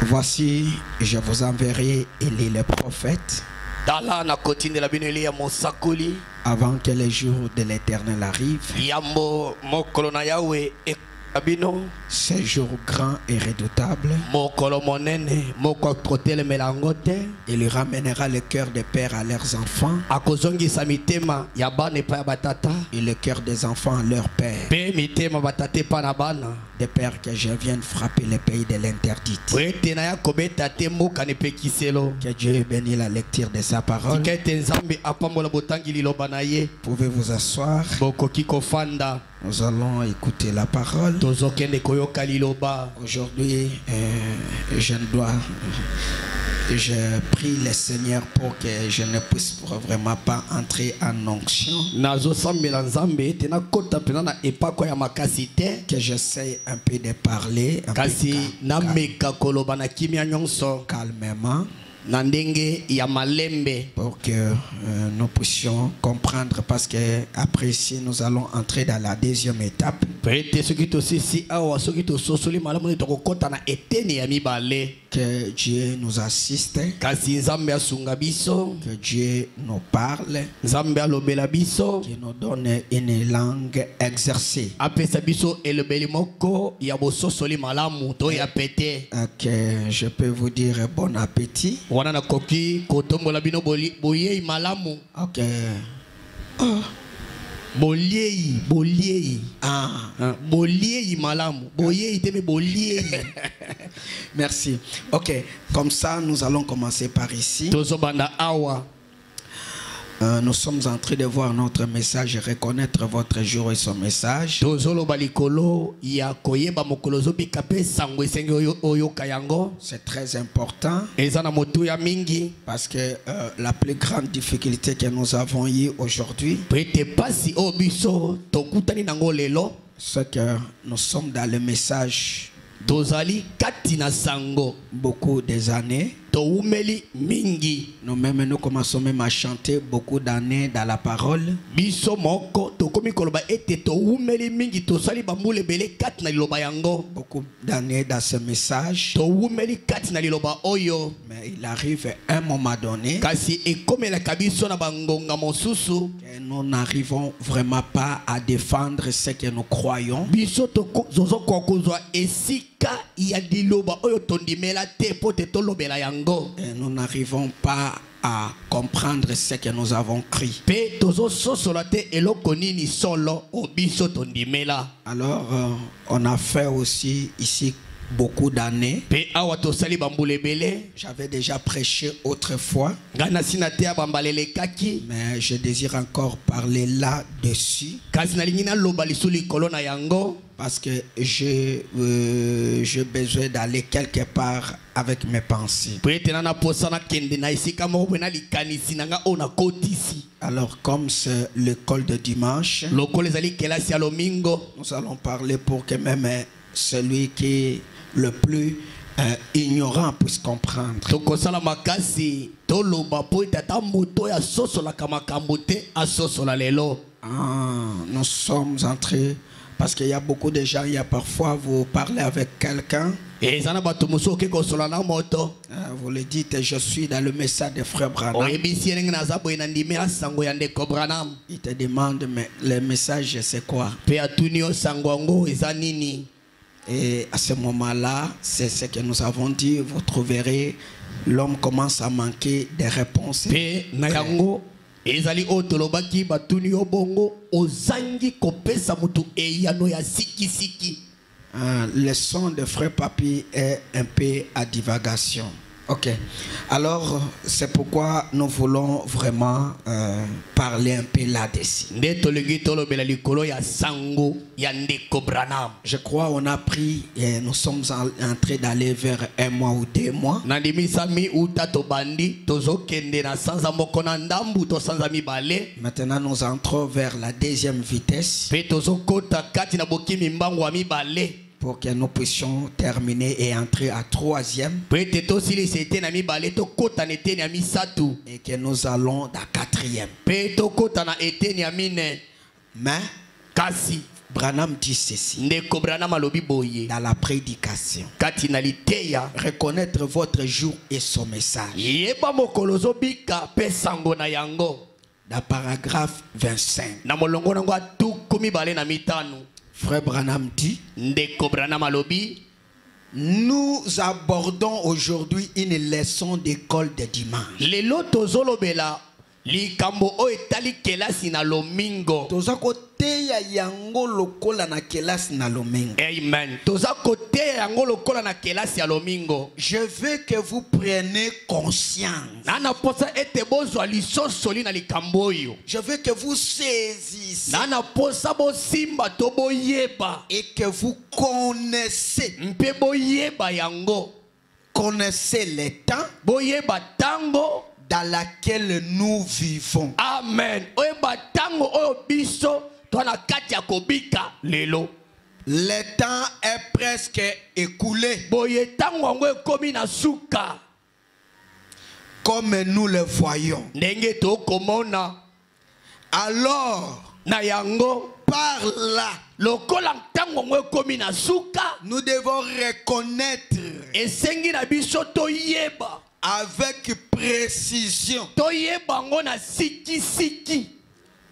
Voici, je vous enverrai Élie le prophète avant que les jours de l'Éternel arrivent. Ces jours grands et redoutables. Il ramènera le cœur des pères à leurs enfants et le cœur des enfants à leurs pères. Des pères que je viens de frapper le pays de l'interdit. Que Dieu bénisse la lecture de sa parole. Pouvez vous asseoir. Nous allons écouter la parole. Aujourd'hui, je prie le Seigneur pour que je ne puisse vraiment pas entrer en onction. Que j'essaie un peu de parler calmement. Pour que nous puissions comprendre, parce que après si nous allons entrer dans la deuxième étape. Que Dieu nous assiste, que Dieu nous parle, qu'il nous donne une langue exercée. Que je peux vous dire bon appétit. Ok. Oh. Boliei. Ah. Boliei malamu. Boliei teme boliei. Merci. Ok. Comme ça, nous allons commencer par ici. Nous sommes en train de voir notre message et reconnaître votre jour et son message. C'est très important parce que la plus grande difficulté que nous avons eue aujourd'hui, c'est que nous sommes dans le message beaucoup des années. Nous-mêmes, nous commençons même à chanter beaucoup d'années dans la parole. Beaucoup d'années dans ce message. Mais il arrive un moment donné que nous n'arrivons vraiment pas à défendre ce que nous croyons. Et nous n'arrivons pas à comprendre ce que nous avons cru. Alors, on a fait aussi ici beaucoup d'années. J'avais déjà prêché autrefois, mais je désire encore parler là-dessus. Parce que j'ai besoin d'aller quelque part avec mes pensées. Alors, comme c'est l'école de dimanche, nous allons parler pour que même celui qui est le plus ignorant puisse comprendre. Nous sommes entrés. Parce qu'il y a beaucoup de gens, il y a parfois vous parlez avec quelqu'un, vous le dites, je suis dans le message de Frère Branham. Il te demande, mais le message c'est quoi? Et à ce moment-là, c'est ce que nous avons dit, vous trouverez, l'homme commence à manquer de réponses. Le son de Frère Papi est un peu à divagation. Ok. Alors, c'est pourquoi nous voulons vraiment parler un peu là-dessus. Je crois qu'on a pris et nous sommes en train d'aller vers 1 mois ou 2 mois. Maintenant, nous entrons vers la deuxième vitesse pour que nous puissions terminer et entrer à 3e. Et que nous allons à 4e. Mais Branham dit ceci dans la prédication. Reconnaître votre jour et son message. Dans paragraphe 25. Frère Branham dit, nous abordons aujourd'hui une leçon d'école de dimanche. Likambo o etali kelasi na lomingo. Toza kote ya yango lokola na kelasi na lomingo. Amen. Toza kote ya yango lokola na kelasi ya lomingo. Je veux que vous preniez conscience. Nana posa ete bozwa lisosoli na likambo yo. Je veux que vous saisissez. Nana posa bo simba to boyeba. Et que vous connaissez. Mpe boyeba yango. Connaissez les temps. Boyeba tango. Dans laquelle nous vivons. Amen. Oyeba tango oyo biso to na kati ya kobika lelo. Le temps est presque écoulé. Boye tango yango ekomi na suka. Comme nous le voyons. Ndenge to komona. Alors, na yango par là, lokola tango yango ekomi na suka, nous devons reconnaître esengi na biso to yeba avec précision.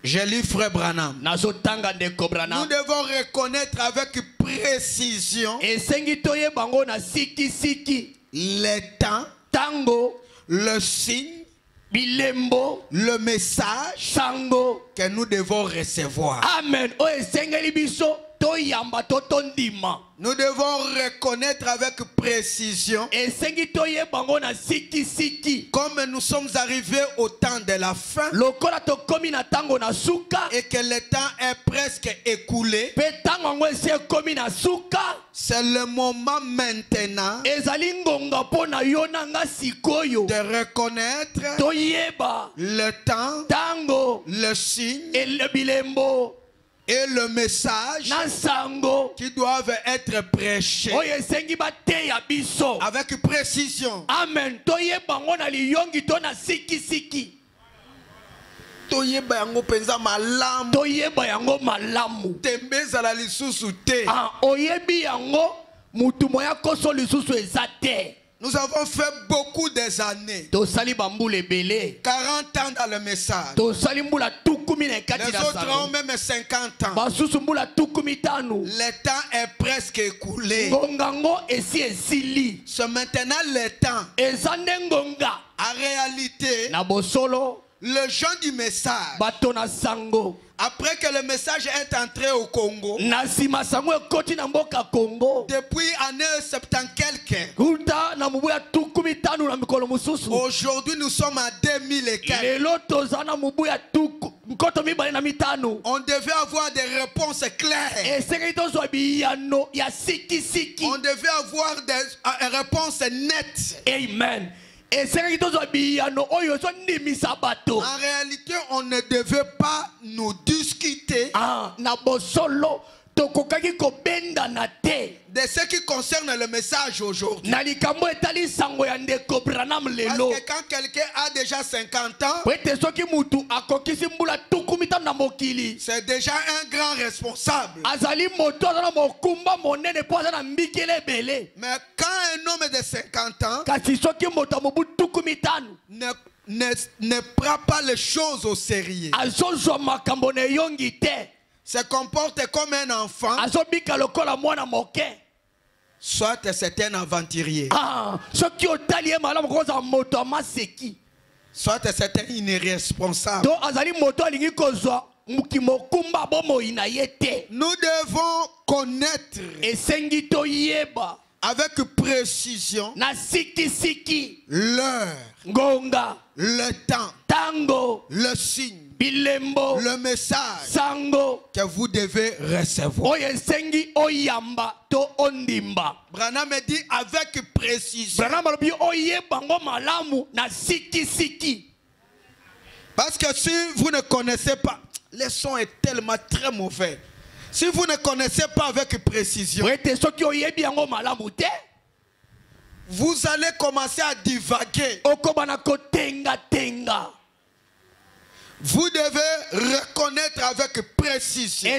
Je lis Frère Branham. Nous devons reconnaître avec précision les temps, tango, le signe, bilembo, le message sango que nous devons recevoir. Amen. Nous devons reconnaître avec précision. Comme nous sommes arrivés au temps de la fin et que le temps est presque écoulé, c'est le moment maintenant de reconnaître le temps, le signe et le message qui doivent être prêchés avec précision. Amen. Toyeba yango penza malamu. Toyeba yango malamu. Tembeza la lisusu te. Oyebi yango mutu moya koso lisusu ezate. Nous avons fait beaucoup des années. 40 ans dans le message. Les autres ont même 50 ans. Le temps est presque écoulé. C'est maintenant le temps. En réalité, le gens du message, après que le message est entré au Congo, depuis année 70 quelques, aujourd'hui nous sommes à 2000 et quelques. On devait avoir des réponses claires. On devait avoir des réponses nettes. Amen. En réalité, on ne devait pas nous discuter de ce qui concerne le message aujourd'hui. Parce que quand quelqu'un a déjà 50 ans, c'est déjà un grand responsable. Mais quand un homme de 50 ans ne prend pas les choses au sérieux, se comporte comme un enfant, soit c'est un aventurier, soit c'est un irresponsable. Nous devons connaître avec précision l'heure, le temps, le signe, le message que vous devez recevoir. Branham dit avec précision. Parce que si vous ne connaissez pas, le son est tellement très mauvais. Si vous ne connaissez pas avec précision, vous allez commencer à divaguer. Vous devez reconnaître avec précision.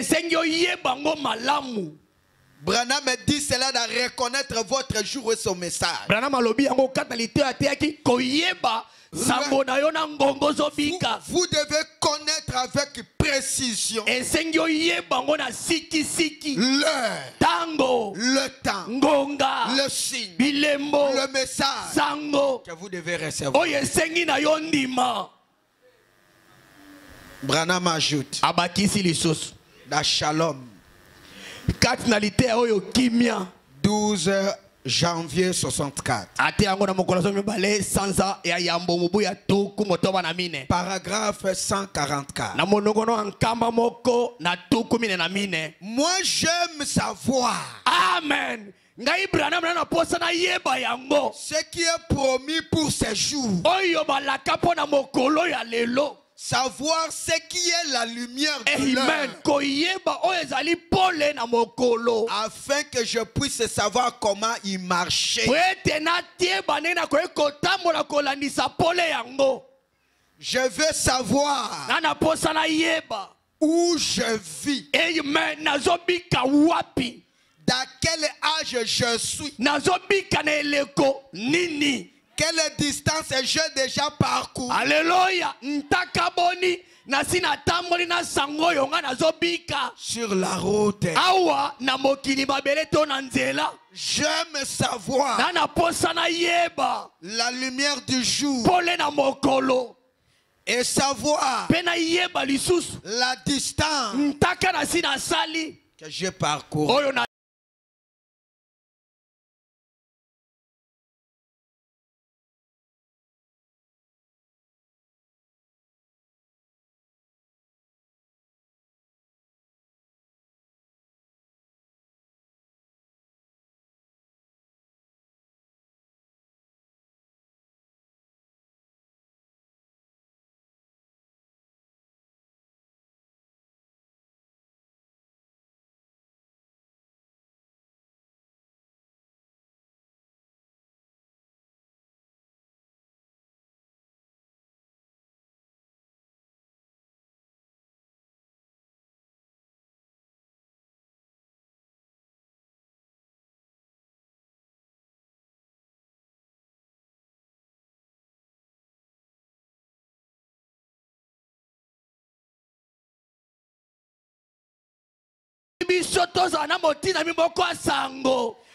Branham me dit cela de reconnaître votre jour et son message. Vous devez connaître avec précision l'heure, le temps, le signe, le message que vous devez recevoir. Branham ajoute dans Shalom 12 janvier 64. Paragraphe 144. Moi j'aime savoir. Amen. Ce qui est promis pour ces jours. Savoir ce qui est la lumière de l'heure, afin que je puisse savoir comment y marcher. Je veux savoir où je vis, dans quel âge je suis, quelle distance j'ai déjà parcouru. Alléluia. Sur la route. J'aime savoir la lumière du jour et savoir la distance que j'ai parcouru.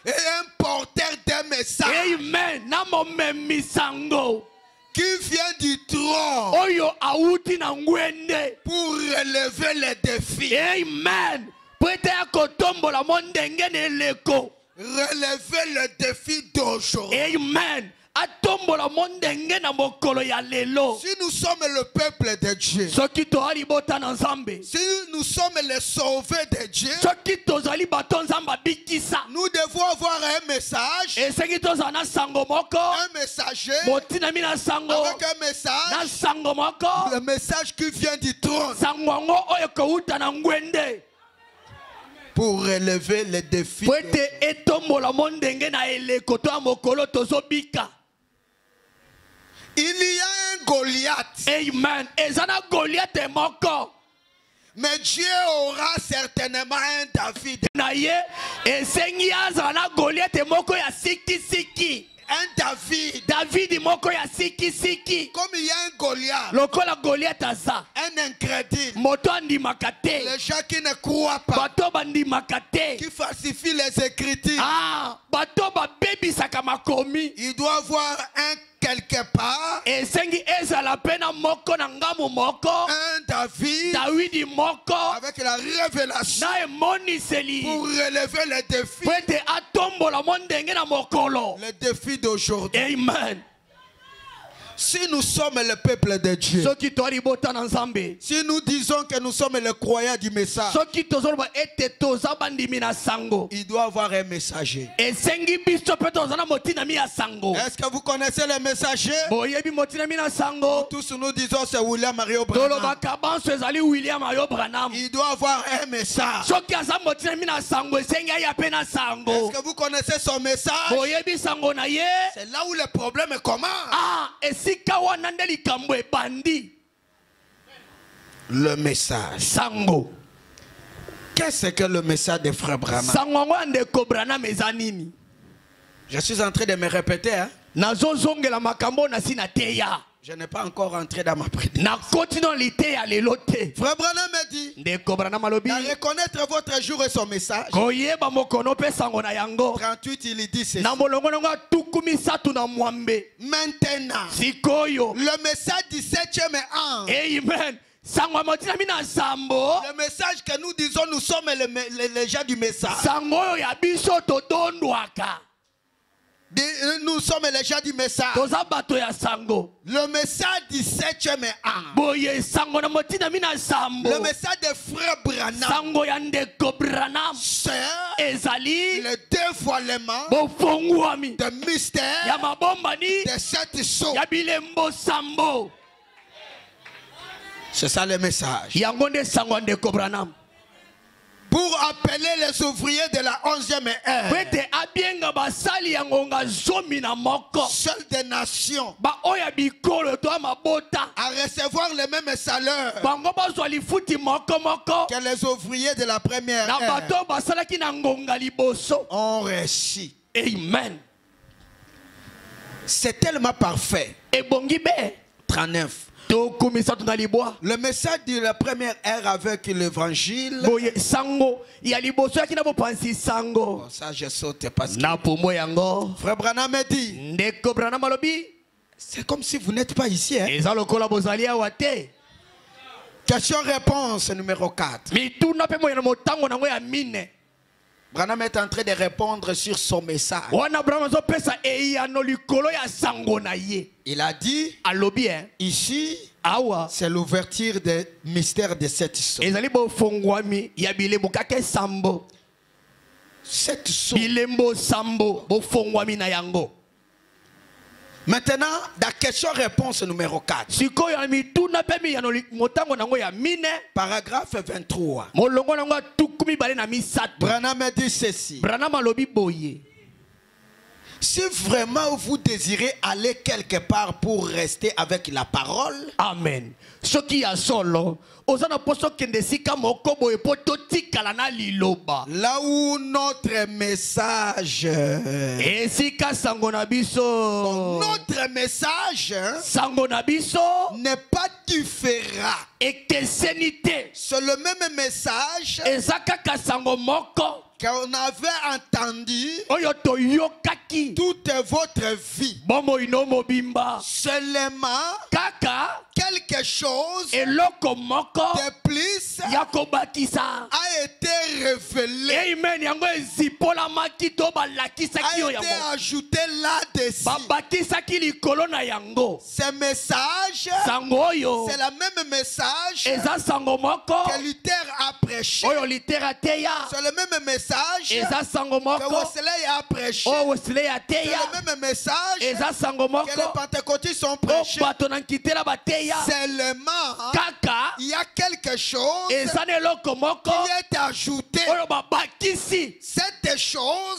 Et un porteur de message. Amen. Qui vient du trône pour relever les défis. Amen. Relever le défi d'aujourd'hui. Amen. Si nous sommes le peuple de Dieu, si nous sommes les sauvés de Dieu, nous devons avoir un message, un messager avec un message, le message qui vient du trône pour relever les défis. Il y a un Goliath. Amen. Mais Dieu aura certainement un David. Un David. Comme il y a un Goliath. Un incrédule. Les gens qui ne croient pas. Qui falsifient les Écritures. Il doit avoir un quelque part un David avec la révélation pour relever les défis. Les défis d'aujourd'hui. Amen. Si nous sommes le peuple de Dieu, si nous disons que nous sommes les croyants du message, il doit avoir un messager. Est-ce que vous connaissez les messagers? Tous nous disons c'est William Mario Branham. Il doit avoir un message. Est-ce que vous connaissez son message? C'est là où le problème commence. Le message. Sango. Qu'est-ce que le message de Frère Branham? Je suis en train de me répéter. Hein? Je n'ai pas encore rentré dans ma prédication. Frère Branham me dit de reconnaître votre jour et son message. 38, il dit ceci. Maintenant, le message du 7e ange. Amen. Le message que nous disons, nous sommes les gens du message. Nous sommes les gens du message. Le message du 7e ange. Le message de Frère Branham. C'est le dévoilement de mystère de cette chose. C'est ça le message. Pour appeler les ouvriers de la 11e heure. Seules des nations. À recevoir le même salaire que les ouvriers de la première heure ont reçu. Amen. C'est tellement parfait. 39. Le message de la première ère avec l'évangile. Ça je saute parce que Frère Branham me dit c'est comme si vous n'êtes pas ici. Hein? Question-réponse numéro 4. Branham est en train de répondre sur son message. Il a dit ici, c'est l'ouverture des mystères de cette chose. Cette chose. Maintenant, la question-réponse numéro 4. Paragraphe 23. Branham dit ceci. Si vraiment vous désirez aller quelque part pour rester avec la parole. Amen. Là où notre message. Notre message n'est pas différent. C'est le même message qu'on avait entendu toute votre vie. Seulement quelque chose de plus a été révélé, a été ajouté là-dessus. Ce message, c'est le même message que Luther a prêché. C'est le même message que Wesley a prêché. C'est le même message que les pentecôtistes ont prêché. Seulement, il y a quelque chose qui est ajouté. Cette chose,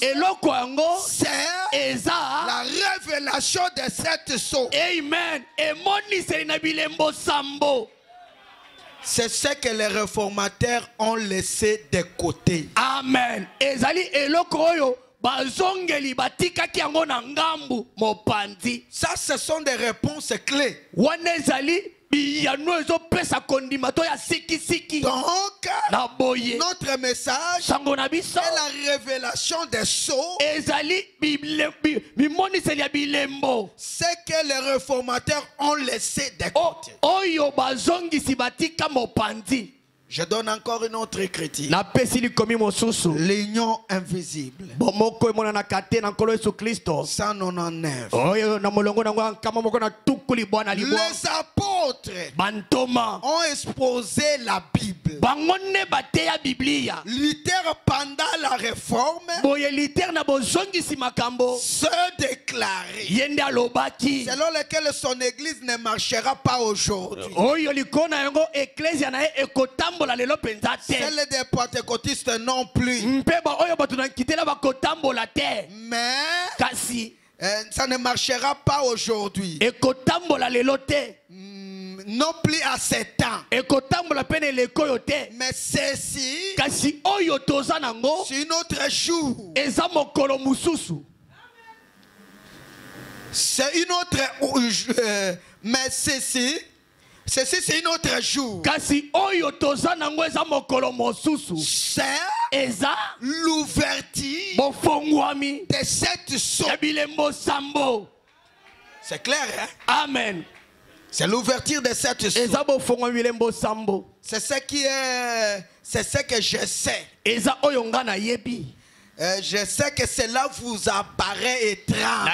c'est la révélation de cette chose. Amen. C'est ce que les réformateurs ont laissé de côté. Amen. Ça, ce sont des réponses clés. Donc, notre message est la révélation des sceaux. Ce que les réformateurs ont laissé de côté. Je donne encore une autre critique. L'union invisible. 199. Les apôtres ont exposé la Bible. Luther, pendant la réforme, se déclarait selon lequel son église ne marchera pas aujourd'hui. Celle des pentecôtistes non plus. Mais ça ne marchera pas aujourd'hui. Non plus à 7 ans. Mais ceci, c'est une autre jour. C'est une autre. Mais ceci c'est une autre jour. C'est l'ouverture de cette sceau. C'est clair, hein? Amen. C'est l'ouverture de cette sceau. C'est ce que je sais. Je sais que cela vous apparaît étrange.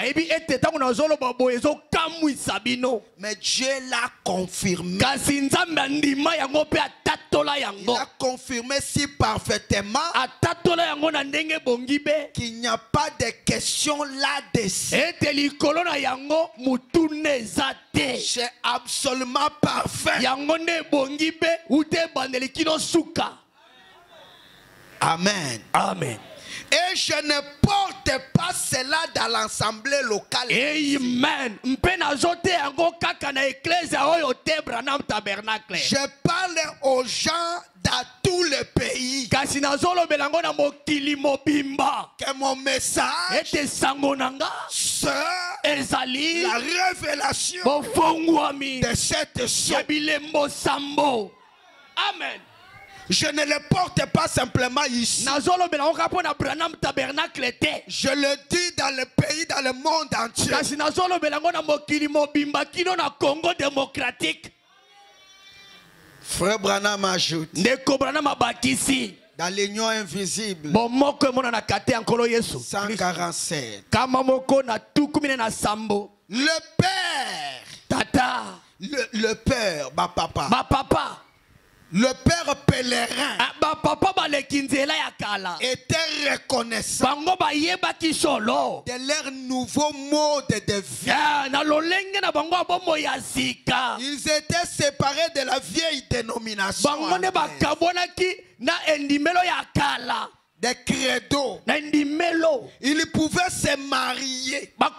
Mais Dieu l'a confirmé. Il a confirmé si parfaitement qu'il n'y a pas de question là-dessus. C'est absolument parfait. Amen. Amen. Et je ne porte pas cela dans l'assemblée locale. Amen. Je parle aux gens dans tout le pays. Que mon message soit la révélation de cette sceau. Amen. Je ne le porte pas simplement ici. Je le dis dans le pays, dans le monde entier. Frère Branham ajoute, dans l'union invisible, 147. Le Père, le Père, ma papa. Le Père pèlerin était reconnaissant de leur nouveau mode de vie. Ils étaient séparés de la vieille dénomination. Des credos. Ils pouvaient se marier à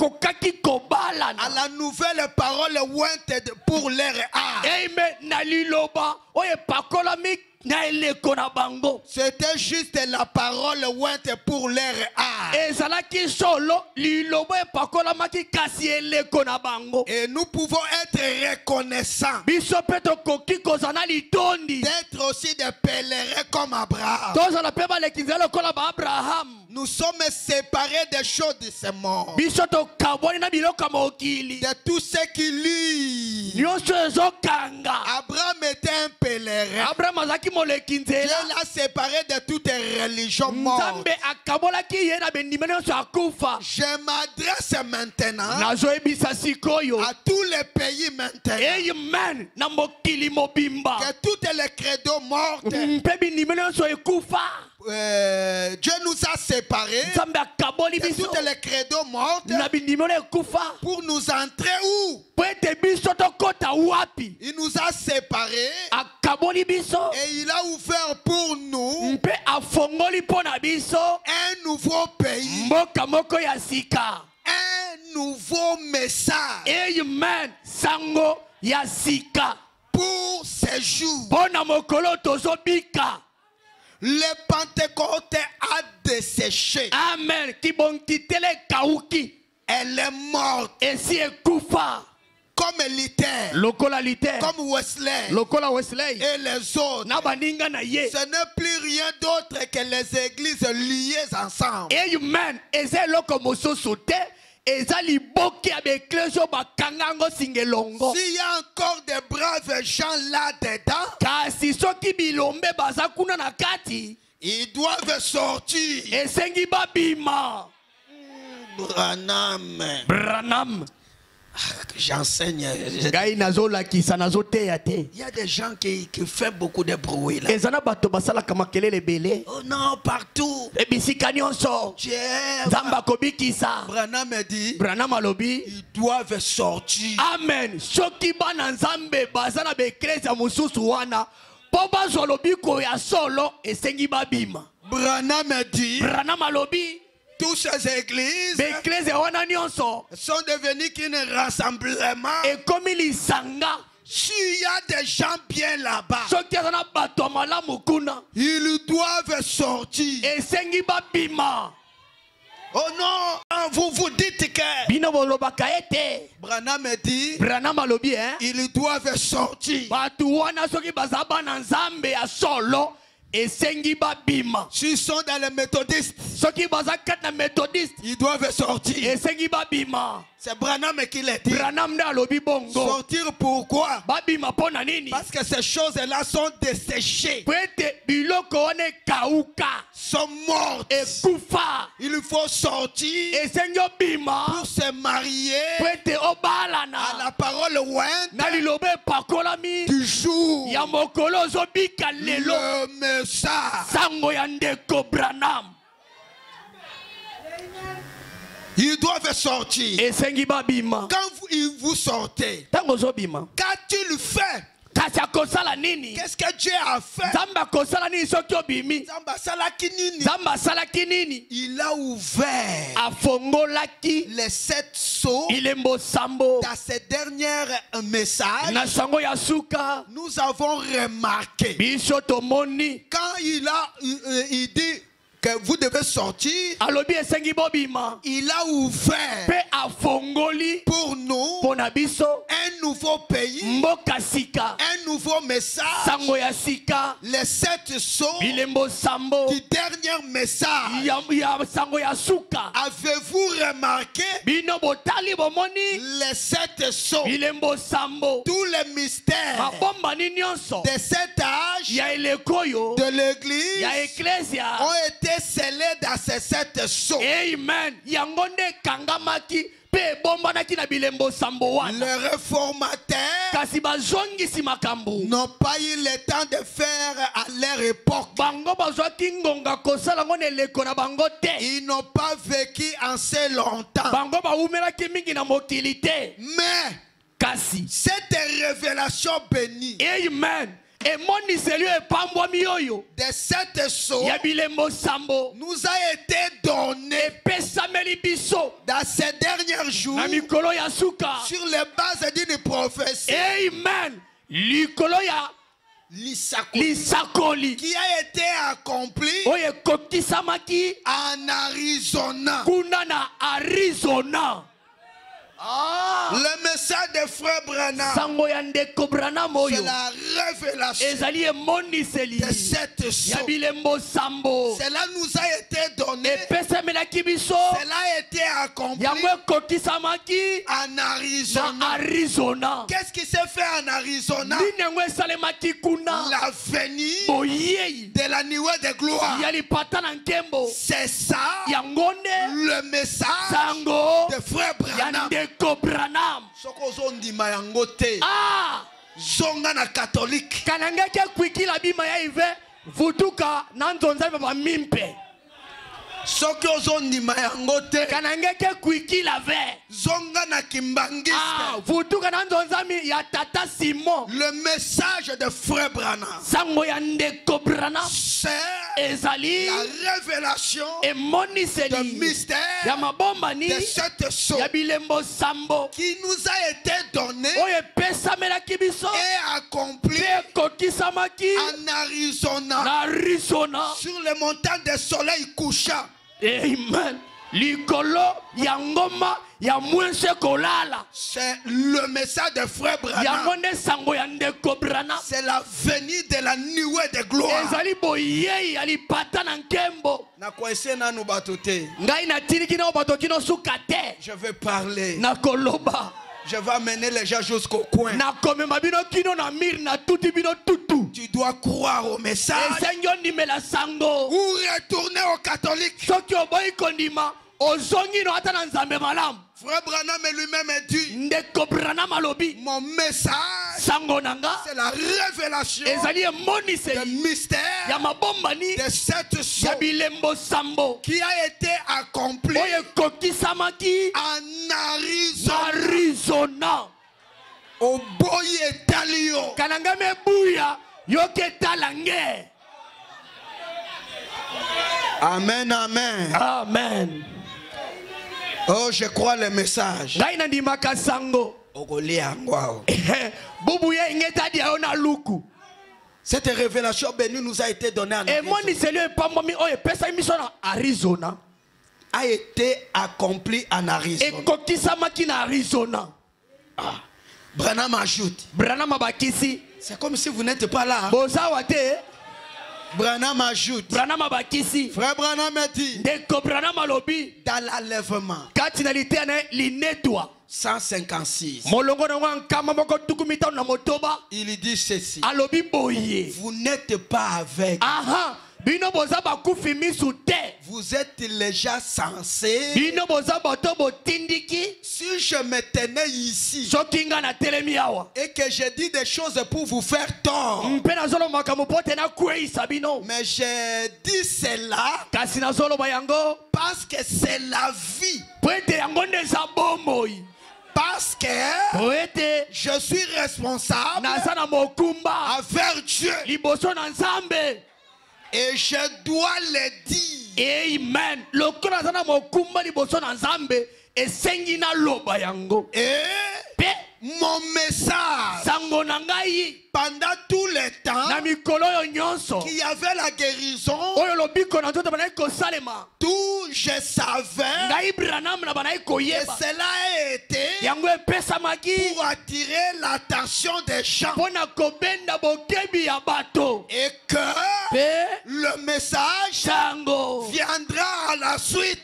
la nouvelle parole ointe pour leur âme. C'était juste la parole ointe pour leur âme. Et nous pouvons être reconnaissants d'être aussi des pèlerins comme Abraham. Nous sommes séparés des choses de ce monde, de tout ce qui lit. Abraham était un pèlerin. Dieu l'a séparé de toute religion morte. Je m'adresse maintenant à tous les pays maintenant. Que toutes les credos mortes, Dieu nous a séparés de toutes les credos mortes pour nous entrer où? Il nous a séparés et il a ouvert pour nous un nouveau pays, un nouveau message pour ces jours. Le Pentecôte a desséché. Amen. Elle est morte. Comme Luther, comme Wesley et les autres. Ce n'est plus rien d'autre que les églises liées ensemble. Amen. S'il y a encore des braves gens là-dedans, ils doivent sortir. Branham. J'enseigne. Il y a des gens qui font beaucoup de bruit là. Oh non, partout. Branham me dit, ils doivent sortir. Amen. Branham me dit, toutes ces églises sont devenues qu'un rassemblement S'il y a des gens bien là-bas, ils doivent sortir. Oh non, vous vous dites que Branham dit ils doivent sortir. S'ils sont dans les méthodistes, ils doivent sortir. C'est Branham qui l'a dit. Sortir pourquoi? Parce que ces choses-là sont desséchées, sont mortes. Il faut sortir pour se marier à la parole ointe du jour. Le message. Ils doivent sortir. Quand vous sortez, qu'a-t-il fait? Qu'est-ce que Dieu a fait? Il a ouvert les 7 sceaux. Dans ces derniers messages, nous avons remarqué quand il dit que vous devez sortir, il a ouvert pour nous un nouveau pays, un nouveau message, les 7 sceaux du dernier message. Avez-vous remarqué les 7 sceaux, tous les mystères de cet âge de l'église ont été scellés dans ces 7 sceaux. Amen. Les réformateurs n'ont pas eu le temps de faire à leur époque. Ils n'ont pas vécu assez longtemps. Mais cette révélation bénie, et mon de 7 sceaux nous a été donné dans ces derniers jours sur les bases d'une prophétie. Amen. L'Isakoli qui a été accompli en Arizona. Le message de Frère Branham, c'est la révélation de 7 sceaux. Cela nous a été donné. Cela a été accompli en Arizona. Qu'est-ce qui s'est fait en Arizona? La venue de la nuée de gloire. C'est ça le message de Frère Branham. Zonga na catholique. Soki ozondima yango te kanangeke kuikila ve zonga na kimbangiste vutuka na nzonzami ya tata Simon. Le message de Frère Branham sango ya ndeko Branham c'est ezali la révélation emoniseli de mystère ya mabombani de cette chose ya bilembo sambo qui nous a été donné oye pesamelaki biso et accompli en Arizona sur les montagnes de soleil couchant. Amen. Likolo yangoma ya mwense kolala. C'est le message de Frère Branham. Yangone sango ya ndeko Branham. C'est la venue de la nuée de gloire. Ezali boyei alipata na nkembo. Na kwese na no batote. Ngai na tiliki na batokino sukate. Je vais parler. Na koloba. Je vais amener les gens jusqu'au coin. Na komema bino kino na mir na tuti bino tutu. Tu dois croire au message. Esenyo ndimela sango. Ou retourner aux catholiques. Soki oboyi kondima. Ozongi no ata na nzambe malamu. Frère Branham lui-même dit ndeko Branham alobi mon message sango nanga c'est la révélation ezali emoniseli le mystère ya mabombani de cette chose ya bilembo sambo qui a été accompli oye kokisamaki en Arizona au boyi etalio kananga mebuya yoke talange. Amen, amen. Amen. Oh, je crois le message. Cette révélation bénie nous a été donnée en Arizona. A été accomplie en Arizona. Ah. Branham ajoute. C'est comme si vous n'êtes pas là. Branham ajoute. Frère Branham a dit. Dans l'enlèvement. 156. Il dit ceci. Vous n'êtes pas avec. Vous êtes déjà censé. Si je me tenais ici et que je dis des choses pour vous faire tort, mais j'ai dit cela parce que c'est la vie. Parce que je suis responsable envers Dieu. Et je dois le dire. Amen. Et mon message pendant tout le temps qu'il y avait la guérison, tout je savais que cela a été pour attirer l'attention des gens et que le message viendra à la suite.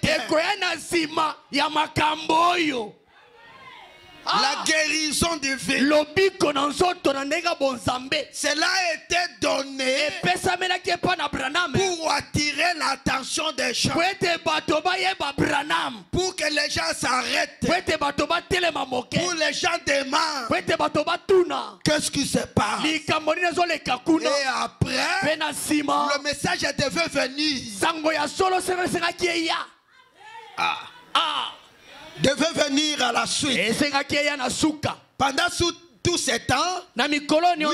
La guérison divine. Cela a été donné pour attirer l'attention des gens. Pour que les gens s'arrêtent. Pour les gens demandent. Qu'est-ce qui se passe? Et après, le message devait venir. Devait venir à la suite. Pendant tout ce temps, il y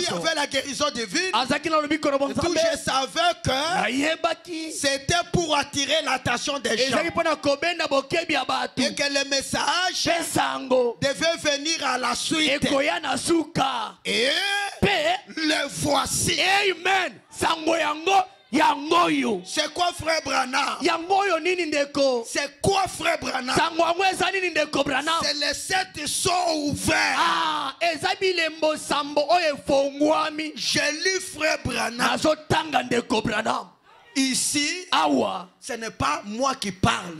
avait la guérison divine. Tout je savais que c'était pour attirer l'attention des gens. Et que le message devait venir à la suite. Et le voici. Amen. C'est quoi frère Branham? C'est quoi frère Branham? C'est les 7 sceaux ouverts. Je lis frère Branham. Ici, ce n'est pas moi qui parle.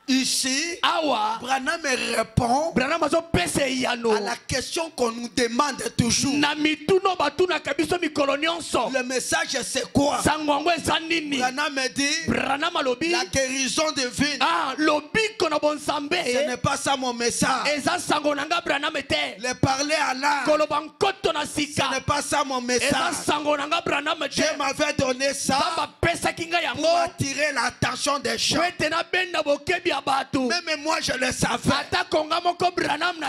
Ici, Branham répond à la question qu'on nous demande toujours. Le message c'est quoi? Branham dit la guérison divine. Ce n'est pas ça mon message. Le parler à l'âme, ce n'est pas ça mon message. Dieu m'avait donné ça pour attirer l'attention des gens. Même moi je le savais.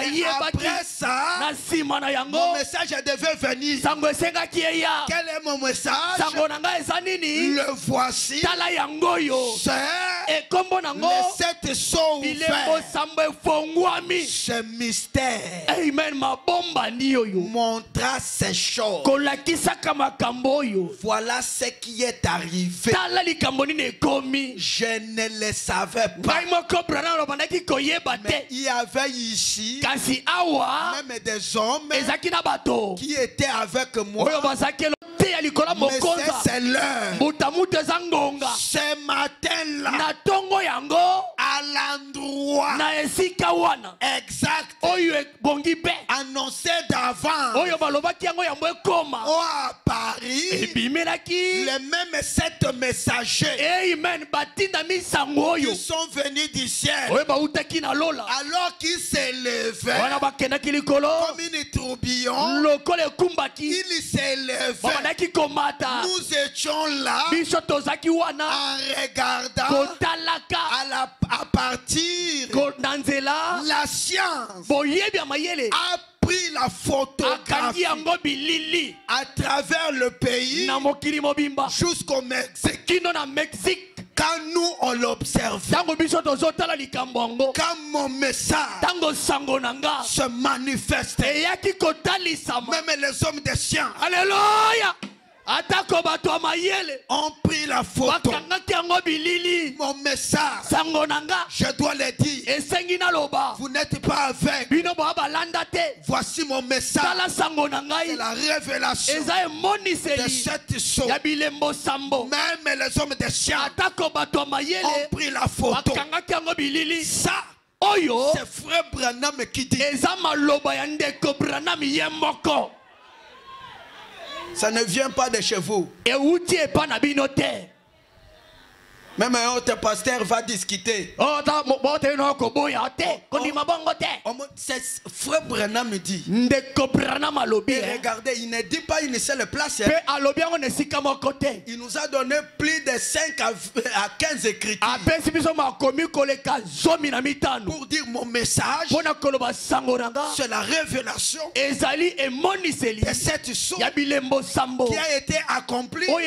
Et après ça, mon message devait venir. Quel est mon message? Le voici. C'est les 7 sceaux ouverts. Ce mystère montra ces choses. Voilà ce qui est arrivé. Je ne le savais pas. Mais il y avait ici même des hommes qui étaient avec moi. Mais c'est l'heure. Ce matin-là, à l'endroit exact annoncé d'avant, à Paris, les mêmes 7 messagers qui sont venus du ciel, alors qu'ils s'élevaient comme une tourbillon, ils s'élevaient. Nous étions là en regardant à partir la science a pris la photographie à travers le pays jusqu'au Mexique. Quand nous on l'observe, quand mon message se manifeste, même les hommes des sciences, alléluia, on prit la photo. Mon message, je dois le dire. Vous n'êtes pas avec. Voici mon message. C'est la révélation de cette chose. Même les hommes des sciences ont pris la photo. Ça, c'est frère Branham qui dit. Ça ne vient pas de chez vous. Même un autre pasteur va discuter. C'est frère Branham me dit. Et regardez, il ne dit pas une seule place. Il nous a donné plus de 5 à 15 écritures. Pour dire mon message, c'est la révélation de cette chose qui a été accomplie en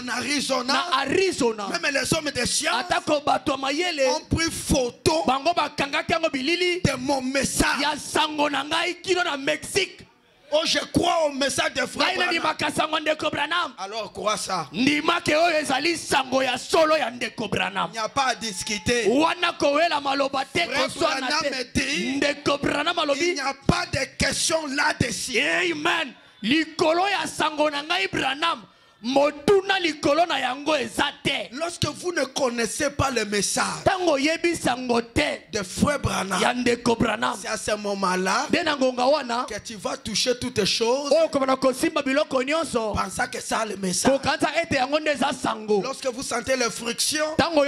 Arizona. Même les hommes des sciences ont pris photo de mon message. Oh, je crois au message de frère Branham. Alors quoi ça? Il n'y a pas à discuter. Frère Branham me dit, il n'y a pas de question là-dessus. Amen. Lorsque vous ne connaissez pas le message de frère Branham, c'est à ce moment-là que tu vas toucher toutes les choses pensant que ça a le message. Lorsque vous sentez les frictions, oh,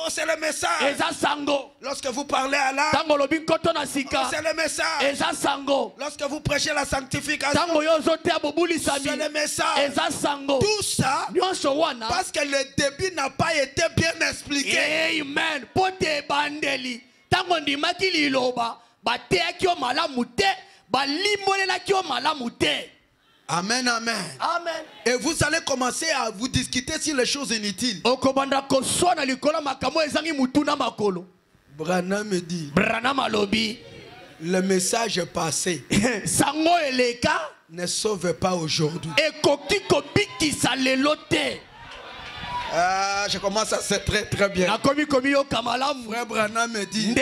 c'est le message. Lorsque vous parlez à l'âme, oh, c'est le message. Lorsque vous prêchez la sanctification, c'est le message. Tout ça parce que le début n'a pas été bien expliqué. Amen. Amen, amen. Amen. Et vous allez commencer à vous discuter sur les choses inutiles. Branham me dit, le message est passé. Ne sauve pas aujourd'hui. Ah, je commence à se très bien. Frère Branham me dit,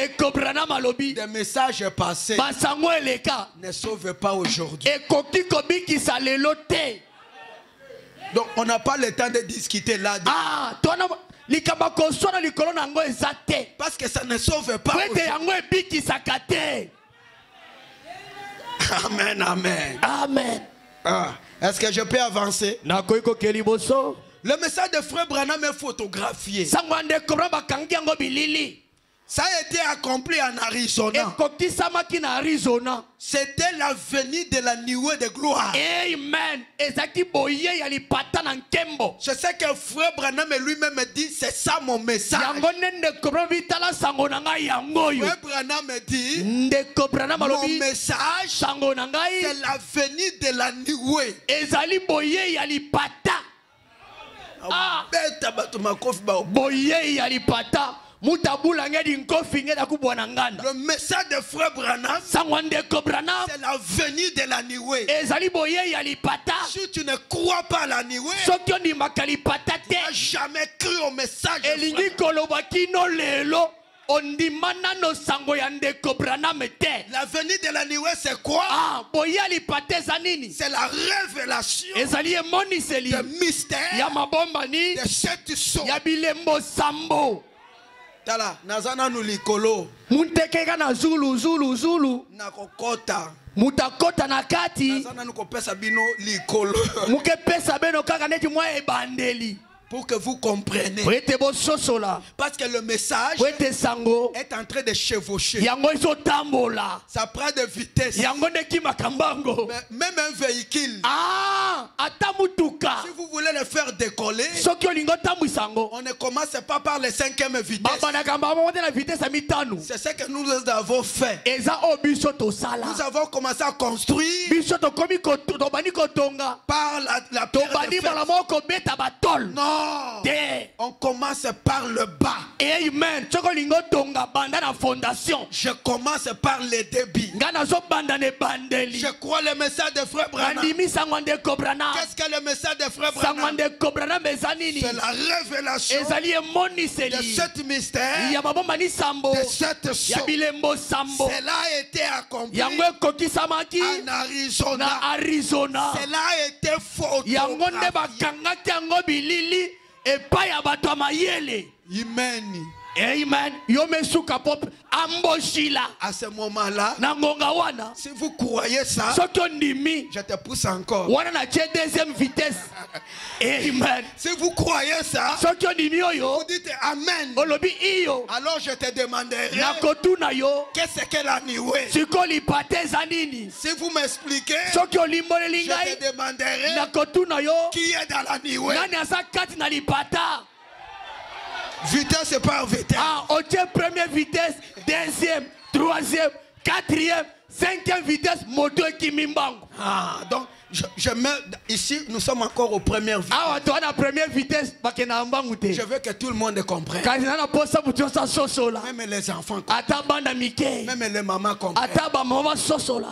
des messages passés ne sauve pas aujourd'hui. Donc on n'a pas le temps de discuter là. Parce que ça ne sauve pas aujourd'hui. Amen, amen. Amen. Ah, est-ce que je peux avancer? Le message de frère Branham est photographié. Ça a été accompli en Arizona. C'était la venue de la nuée de gloire. Amen. Je sais que frère Branham lui-même dit, c'est ça mon message. Frère Branham dit, mon message, c'est la venue de la nuée. Le message de frère Branham, c'est la venue de la nuée. Si tu ne crois pas à la nuée, tu n'as jamais cru au message de la venue de la nuée, c'est quoi? C'est la révélation de mystère de cette chose. Tala, nazana nu likolo. Muntekeka na zulu. Nakokota. Mutakota na kati. Nazana nu kopesa bino likolo. Mukepesa beno kaka neti mwa ebandeli. Pour que vous compreniez. Parce que le message est en train de chevaucher. Ça prend de vitesse. Même un véhicule. Si vous voulez le faire décoller, on ne commence pas par les 5e vitesse. C'est ce que nous avons fait. Nous avons commencé à construire par la pierre de fer. Non. Non. On commence par le bas. Amen. Je commence par les débits. Je crois le message de Frère Branham. Qu'est-ce que le message de Frère Branham? C'est la révélation de ce mystère, de cette chose. Cela a été accompli en Arizona. Cela a été photographié. Amen. Amen. À ce moment-là, si vous croyez ça, je te pousse encore. Deuxième vitesse. Amen. Si vous croyez ça, vous dites Amen. Alors je te demanderai qu'est-ce que la niwe. Si vous m'expliquez, je te demanderai qui est dans la niwe. Vitesse par vitesse. Première vitesse, deuxième, troisième, quatrième, cinquième vitesse, moto qui m'imbangue. Donc je mets ici, nous sommes encore aux premières vitesses. Je veux que tout le monde comprenne. Même les enfants comprennent. Même les mamans comprennent.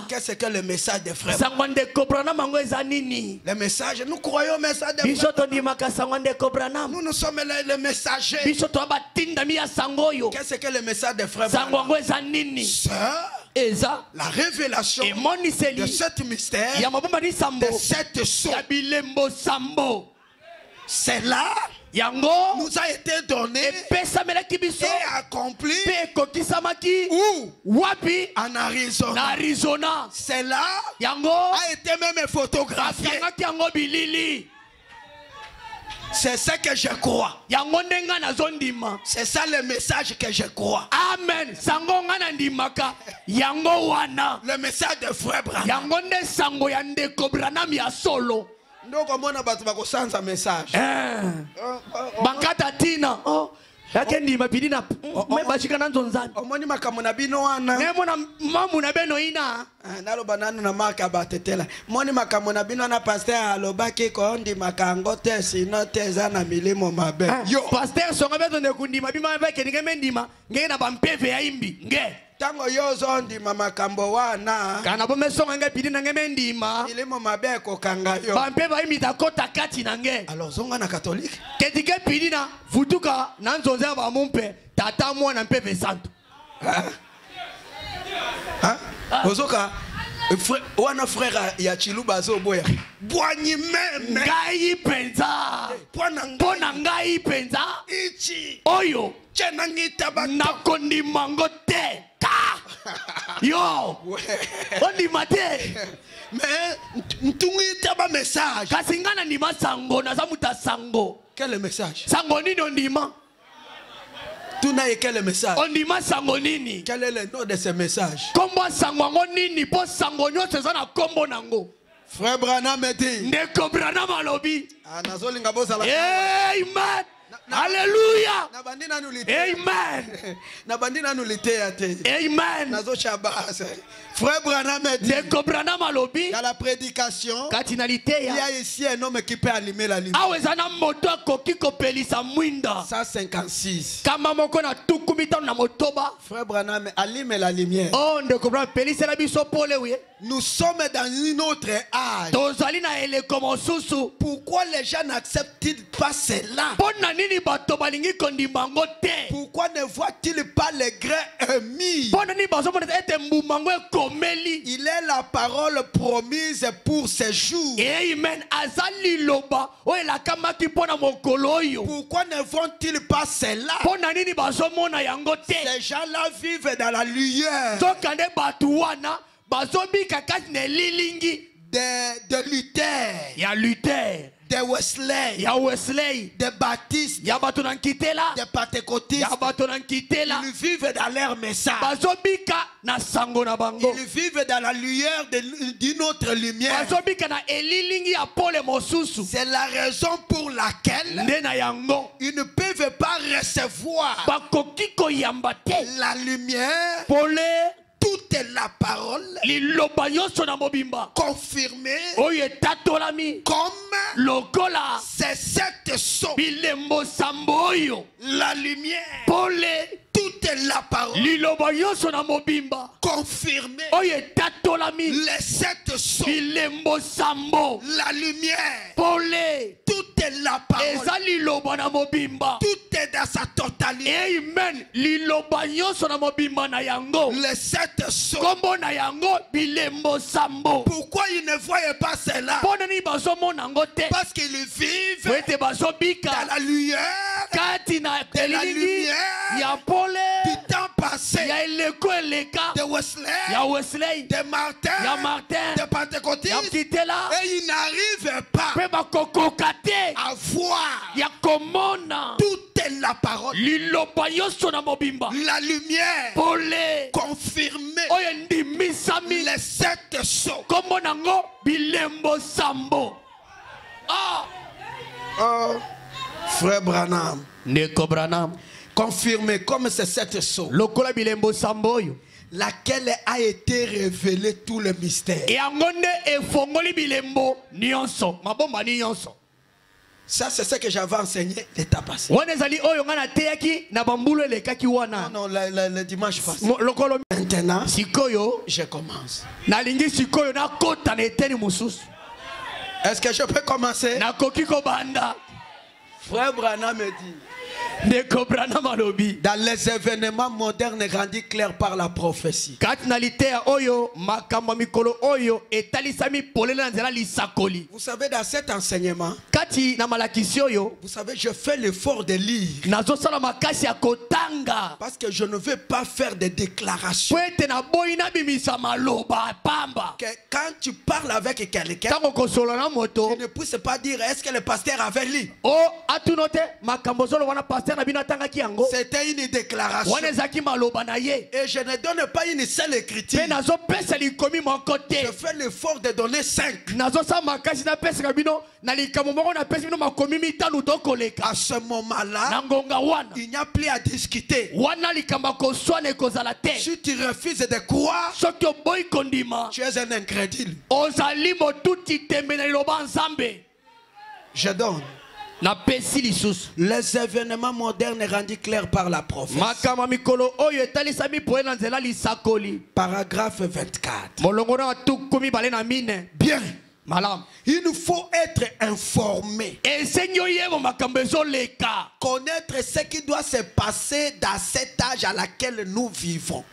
Qu'est-ce que le message des frères? Le message, nous croyons au message des frères. Nous sommes les messagers. Qu'est-ce que le message des frères? La révélation de ce mystère, de cette chose, c'est là nous a été donné et accompli où? En Arizona. C'est là a été même photographié. C'est ça que je crois. C'est ça le message que je crois. Amen. Le message de Frère Branham. Donc on a un message. Bankata tina. Yakendi mapidina mebashika nanzonzani. Omoni makamuna bino wana. Nemona mamuna beno ina. Nalo bananu na maka batetela. Moni makamuna bino na pasteur alobaki ko ndi makango te sino te zana milimo mabe. Yo pasteur songa beto ndekundima bima beke ngemendima ngena bampeve ya imbi nge. Tango yozo ndi makambo wana. Kana bombe songa ngepidina ngemendima. Milimo mabe ko kanga yo. Bampeva imita kota kati nange. Alors zonga na catholique. Ketike pidina futuka nanzonza ba mumpe tata mwana mpeve santo. Ozoka wana frère ya Chiluba zoboya. Bwanyi meme. Ngai penza. Pona ngai penza. Ichi. Oyo. Chena ngita ba. Nakondi mango te. Yo. Ondi mate. Mais ntungita ba message. Kasingana ni masango na zamuta sango. Quel message? Sango nini ondima? Tu n'as quel message? Ondima sango nini? Quel est le nom de ce message? Kombo sango nini po sango nyote zana kombo nango. Frère Branham dit. Ndeko Branham alobi. Nazolinga bozala. Amen. Alléluia. Amen. Nabandina nulite ate. Amen. Nazo shabas. Frère Branham dit. Ndeko Branham alobi. Dans la prédication. Katinalité il y a ici un homme qui peut allumer la lumière. Awezana moto koki kopelisa mwinda. 156. Kama moko na tukumita na motoba. Frère Branham allume la lumière. Oh ndeko Branham pelisa la biso pole oui. Nous sommes dans une autre âge. Pourquoi les gens n'acceptent-ils pas cela? Pourquoi ne voient-ils pas les grains émis? Il est la parole promise pour ces jours. Amen. Pourquoi ne font-ils pas cela? Ces gens-là vivent dans la lumière. De Luther, il y a Luther, de Wesley, il y a Wesley, de Baptiste, il y a de Pentecôtistes. Ils vivent dans leur message. Ils vivent dans la lumière d'une autre lumière. C'est la raison pour laquelle ils ne peuvent pas recevoir la lumière toute la parole confirmée comme c'est cette sceau. La lumière. Toute la parole confirmée. Les 7 sceaux. La lumière. Toute la parole. Tout est dans sa totalité. Amen. Les 7 sceaux. Pourquoi ils ne voyaient pas cela? Parce qu'ils vivent dans la lumière. De la lumière du temps passé, de Wesley, de Martin, de Pentecôtiste, et ils n'arrivent pas à voir toute la parole, la lumière confirmée, les 7 sceaux. Oh, frère Branham, confirmé comme c'est 7 sceaux, laquelle a été révélée tout le mystère. Ça, c'est ce que j'avais enseigné l'état passé. Non, le dimanche passé. Maintenant, je commence. Est-ce que je peux commencer? Frère Branham me dit, dans les événements modernes rendus clairs par la prophétie, vous savez, dans cet enseignement, vous savez, je fais l'effort de lire parce que je ne veux pas faire des déclarations. Que quand tu parles avec quelqu'un, tu ne puisses pas dire est-ce que le pasteur avait lu. C'était une déclaration. Et je ne donne pas une seule écriture. Je fais l'effort de donner 5. À ce moment-là, il n'y a plus à discuter. Si tu refuses de croire, tu es un incrédule. Je donne. Les événements modernes rendus clairs par la prophétie. Paragraphe 24. Bien. Il nous faut être informé. Connaître ce qui doit se passer dans cet âge à laquelle nous vivons.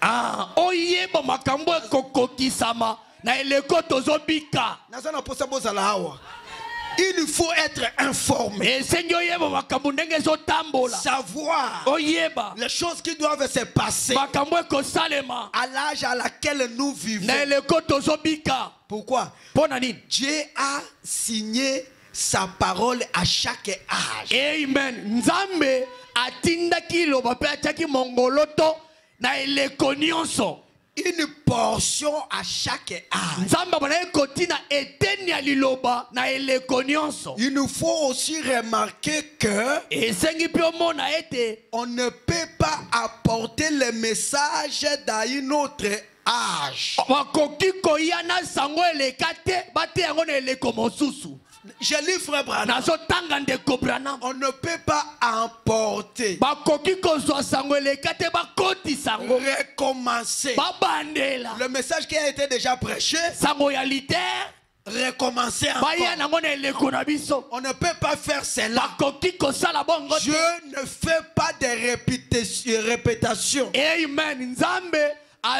Il faut être informé. Savoir les choses qui doivent se passer à l'âge à laquelle nous vivons. Pourquoi? Dieu a signé sa parole à chaque âge. Amen. Nzambe atindaki loba pe ataki mongoloto na eleko nyonso. Une portion à chaque âge. Il nous faut aussi remarquer que on ne peut pas apporter le message dans une autre âge. Je lis frère Branham. On ne peut pas emporter, recommencer le message qui a été déjà prêché, recommencer encore. On ne peut pas faire cela. Dieu ne fait pas de répétition. Amen. Dieu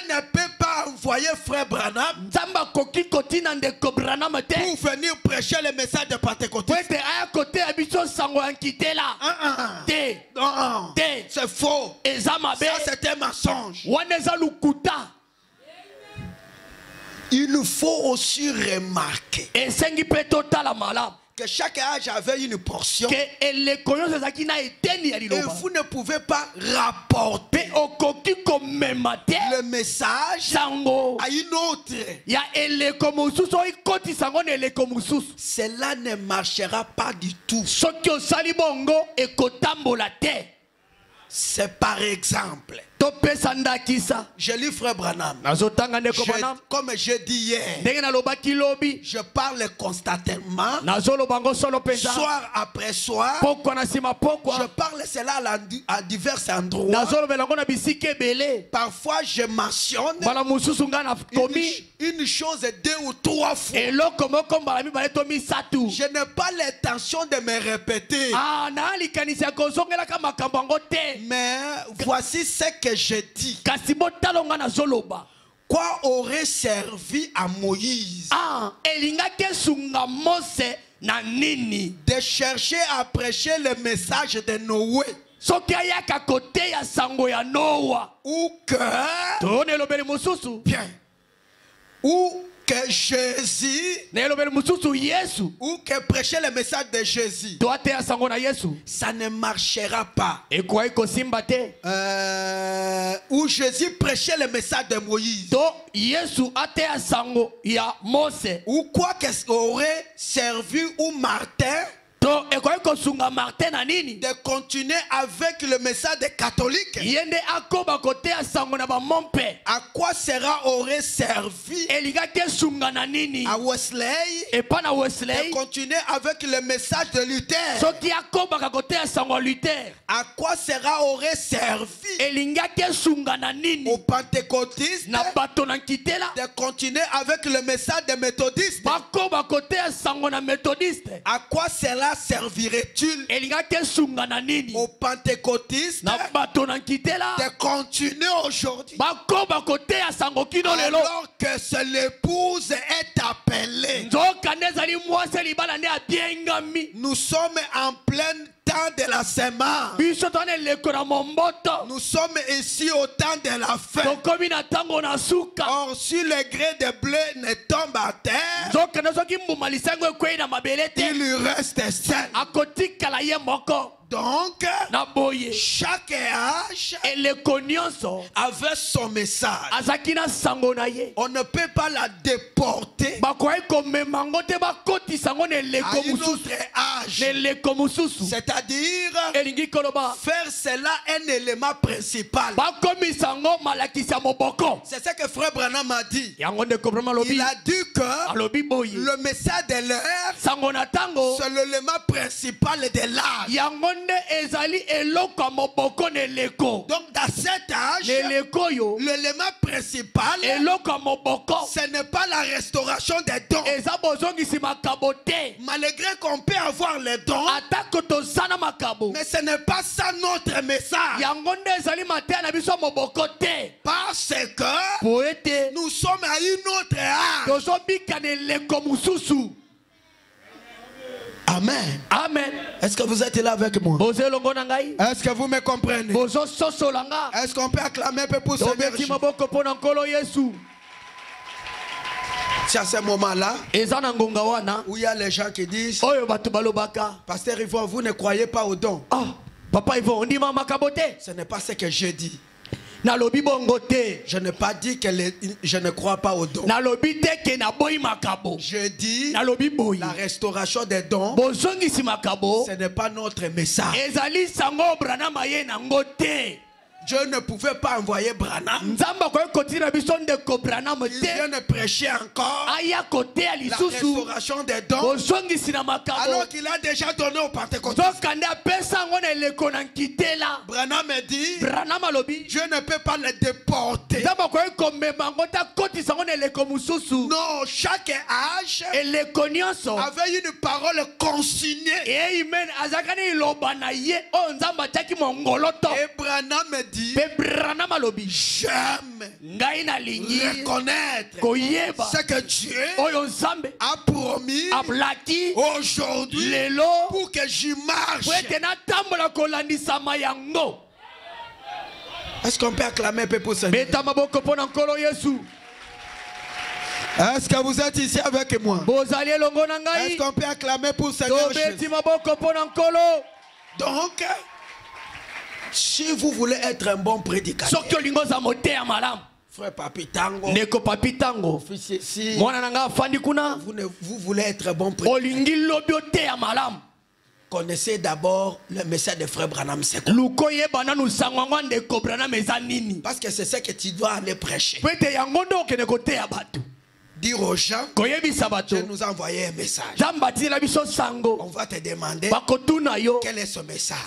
ne peut pas envoyer frère Branham pour venir prêcher le message de Pentecôte. C'est faux. Ça c'est un mensonge. Il nous faut aussi remarquer que chaque âge avait une portion. Et vous ne pouvez pas rapporter le message à une autre. Cela ne marchera pas du tout. C'est par exemple. Je lis Frère Branham. Comme j'ai dit hier, je parle constamment, soir après soir. Je parle cela à divers endroits. Parfois je mentionne une chose 2 ou 3 fois. Je n'ai pas l'intention de me répéter. Mais voici ce que je dis. Quoi aurait servi à Moïse de chercher à prêcher le message de Noé? Ou que bien, ou que Jésus, ou que prêcher le message de Jésus, ça ne marchera pas. Ou Jésus prêchait le message de Moïse, ou quoi qu'est-ce aurait servi ou Martin de continuer avec le message des catholiques. À quoi sera aurait servi à Wesley de continuer avec le message de Luther? À quoi sera aurait servi aux pentecôtistes de continuer avec le message des méthodistes? À quoi cela servirait-il aux pentecôtistes de continuer aujourd'hui alors que c'est l'épouse est appelée? Nous sommes en plein temps de la semence. Nous sommes ici au temps de la fin. Or, si le gré de blé ne tombe à terre, il lui reste seul. Donc, chaque âge avait son message. On ne peut pas la déporter à une autre âge. C'est-à-dire faire cela un élément principal. C'est ce que Frère Branham a dit. Il a dit que le message de l'heure, c'est l'élément principal de l'âge. Donc dans cet âge, l'élément principal, ce n'est pas la restauration des dons. Malgré qu'on peut avoir les dons, mais ce n'est pas ça notre message. Parce que nous sommes à une autre âge. Amen. Amen. Est-ce que vous êtes là avec moi? Est-ce que vous me comprenez? Est-ce qu'on peut acclamer un peu pour ce Seigneur? C'est à ce moment-là où il y a les gens qui disent, Pasteur Yvon, vous ne croyez pas aux dons. Ce n'est pas ce que je dis. Je n'ai pas dit que je ne crois pas aux dons. Je dis la restauration des dons, ce n'est pas notre message. Dieu ne pouvait pas envoyer Branham. Il vient de prêcher encore la restauration des dons alors qu'il a déjà donné aux pentecôtistes. Branham dit Dieu ne peut pas les déporter. Non, chaque âge avait une parole consignée. Et Branham dit j'aime reconnaître ce que Dieu a promis aujourd'hui pour que j'y marche. Est-ce qu'on peut acclamer un peu pour Seigneur? Est-ce que vous êtes ici avec moi? Est-ce qu'on peut acclamer pour Seigneur Jésus? Donc, si vous voulez être un bon prédicateur, Frère Papitango, fils ici, vous voulez être un bon prédicateur, Connaissez d'abord le message de frère Branham. Parce que c'est ce que tu dois aller prêcher. Dire aux gens, je nous a envoyé un message. On va te demander quel est ce message.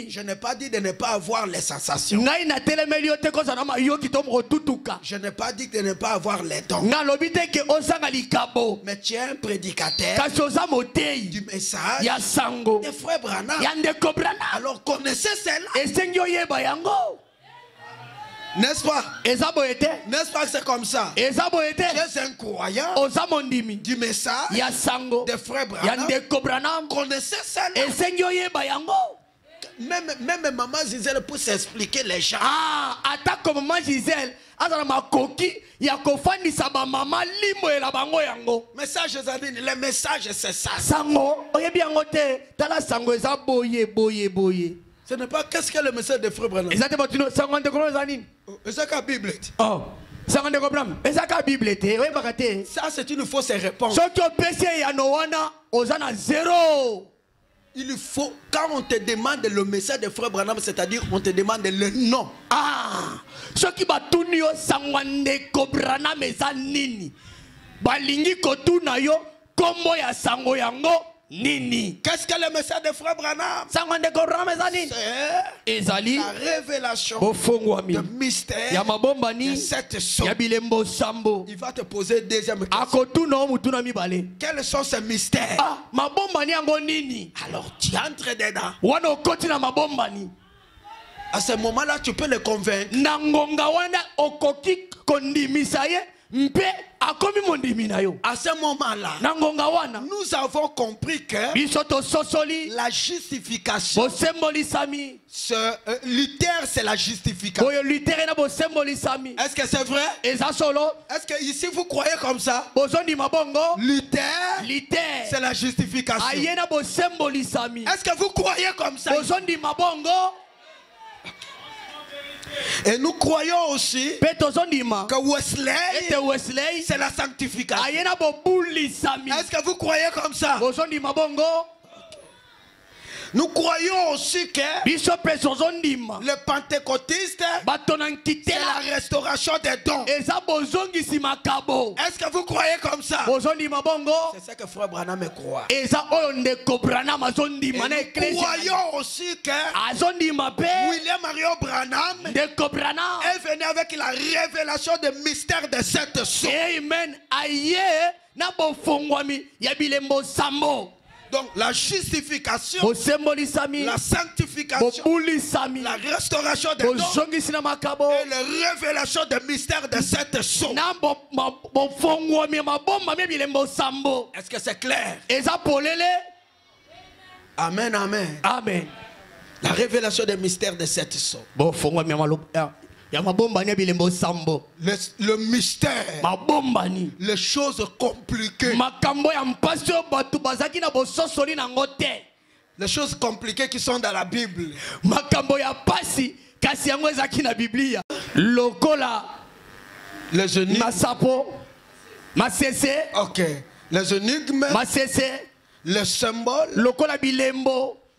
Je n'ai pas dit de ne pas avoir les sensations. Je n'ai pas dit de ne pas avoir les dons. Mais tu es un prédicateur du message de frère Branham. Alors connaissez cela. N'est-ce pas? N'est-ce pas que c'est comme ça? Tu es un croyant du message de frère Branham. Connaissez cela. Même maman Gisèle pour s'expliquer les gens. Attaque comme maman Gisèle. Message, les messages, c'est ça. Ce n'est pas qu'est-ce que le message de frère Branham. C'est la Bible. Oh. Ça c'est une fausse réponse. Il faut, quand on te demande le message de frère Branham, c'est-à-dire on te demande le nom. Ce qui va tourner sangwande Branham nini. Balingi kotuna yo kombo ya sango yango nini. Qu'est-ce que le message de frère Branham? Sangwande Branham c'est la révélation de mystère de cette source. Il va te poser deuxième question. Quels sont ces mystères? Alors tu entres dedans. À ce moment-là, tu peux le convaincre. À ce moment-là, nous avons compris que la justification, Luther, c'est la justification. Est-ce que c'est vrai? Est-ce que ici vous croyez comme ça? Luther, c'est la justification. Est-ce que vous croyez comme ça? Et nous croyons aussi que Wesley, c'est la sanctification. Est-ce que vous croyez comme ça? Nous croyons aussi que le pentecôtiste, c'est la restauration des dons. Est-ce que vous croyez comme ça? C'est ce que frère Branham croit. Et nous croyons aussi que William Marion Branham est venu avec la révélation des mystères de cette source. Donc la justification, la sanctification, la restauration des dons et la révélation des mystères de cette source. Est-ce que c'est clair? Amen, amen. Amen. La révélation des mystères de cette source. Le mystère, les choses compliquées, les choses compliquées qui sont dans la Bible. Les énigmes, ok, les énigmes, les symboles,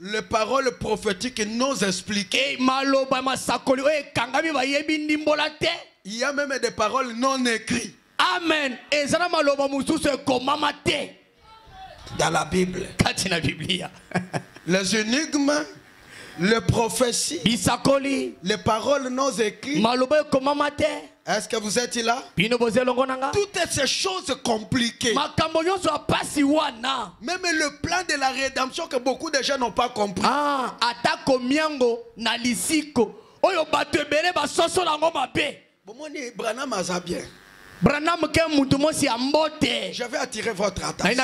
les paroles prophétiques non expliquées. Il y a même des paroles non écrites. Amen. Dans la Bible. Les énigmes, les prophéties, les paroles non écrites. Est-ce que vous êtes là? Toutes ces choses compliquées. Même le plan de la rédemption que beaucoup de gens n'ont pas compris. Branham a bien. Je vais attirer votre attention.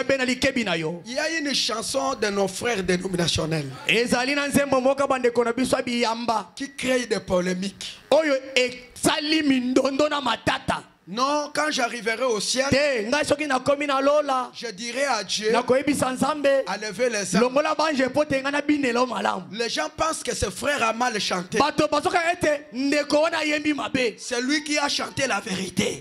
Il y a une chanson de nos frères dénominationnels qui crée des polémiques. Non, quand j'arriverai au ciel, je dirai à Dieu à lever les armes. Les gens pensent que ce frère a mal chanté. C'est lui qui a chanté la vérité.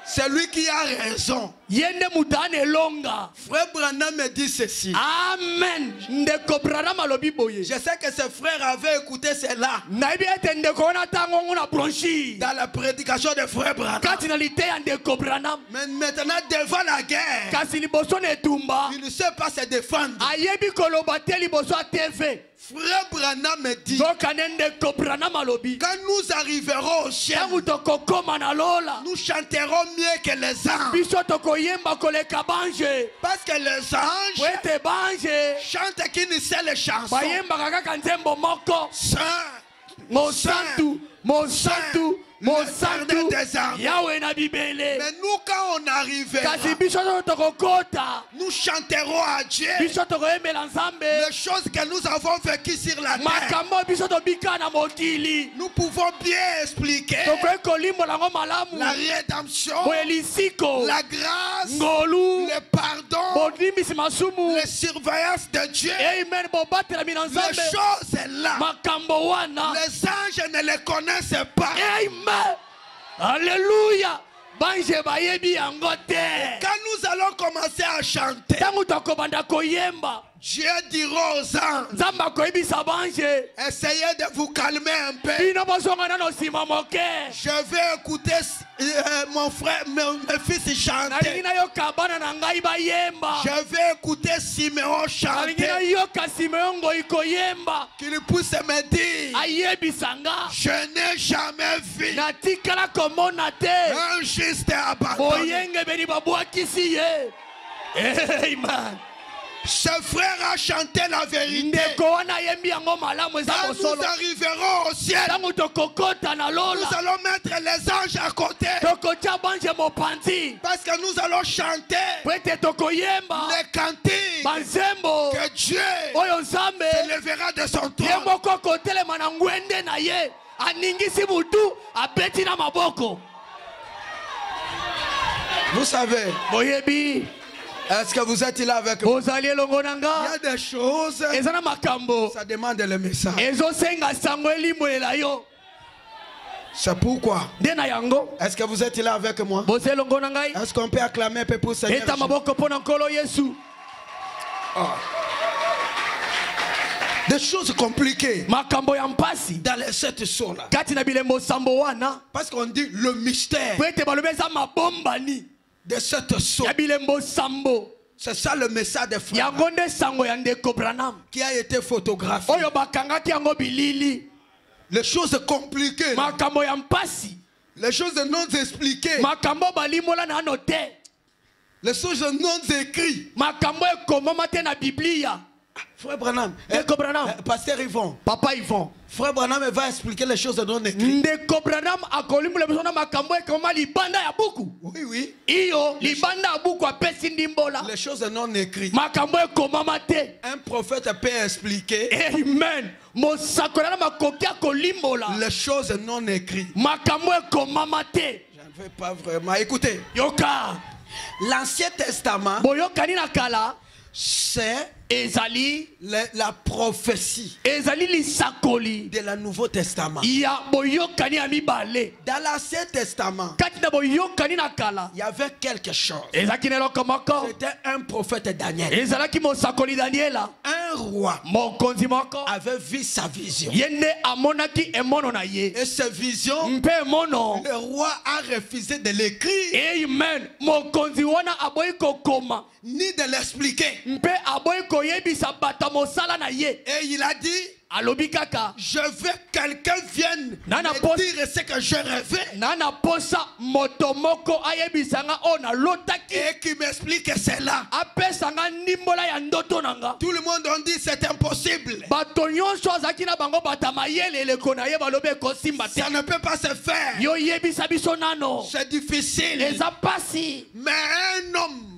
C'est lui qui a raison. Yende mutane longa. Frère Branham me dit ceci. Amen. Ndeko Branham alobi boye. Je sais que ses frères avaient écouté cela. Naibi ete ndeko na tango nguna bronchi. Dans la prédication de frère Branham. Katinalité ya ndeko Branham. Mais maintenant devant la guerre. Kasi liboso netumba. Il ne sait pas se défendre. Ayebi koloba te liboso a TV. Frère Branham me dit. Quand nous arriverons au ciel. Nous chanterons mieux que les anges. Parce que les anges chantent qu'ils ne savent les chansons. Yahweh na bibele. Mais nous quand on arrivera, nous chanterons à Dieu les choses que nous avons vécues sur la terre. Nous pouvons bien expliquer la rédemption, la grâce, le pardon, les surveillances de Dieu. Les choses là, les anges ne les connaissent pas. Amen. Alléluia. Quand nous allons commencer à chanter, Dieu dira aux anges, essayez de vous calmer un peu. Je vais écouter mon frère, mes fils chanter. Je vais écouter Siméon chanter. Qu'il puisse me dire, je n'ai jamais vu un juste abandonné. Amen. Ce frère a chanté la vérité. Quand nous arriverons au ciel, nous allons mettre les anges à côté. Parce que nous allons chanter les cantiques que Dieu se lèvera de son trône. Vous savez, est-ce que vous êtes là avec moi? Il y a des choses, ça demande le message. C'est pourquoi. Est-ce que vous êtes là avec moi? Est-ce qu'on peut acclamer un peu pour Seigneur? Des choses compliquées dans les 7 sons là. Parce qu'on dit le mystère de cette sons. C'est ça le message des frères qui a été photographié. Les choses compliquées, les choses non expliquées, les choses non écrites. Frère Branham, Pasteur Yvon, Papa Yvon, Frère Branham va expliquer les choses non écrites. Oui, oui. Les choses non écrites. Un prophète peut expliquer. Amen. Les choses non écrites. Je ne veux pas vraiment. Écoutez. L'Ancien Testament, c'est la prophétie de la Nouveau Testament. Dans l'Ancien Testament, il y avait quelque chose. C'était un prophète Daniel. Un roi avait vu sa vision. Et cette vision, le roi a refusé de l'écrire ni de l'expliquer. Et il a dit, je veux que quelqu'un vienne me dire ce que je rêvais et qui m'explique cela. Tout le monde a dit c'est impossible. Ça ne peut pas se faire. C'est difficile. Mais un homme,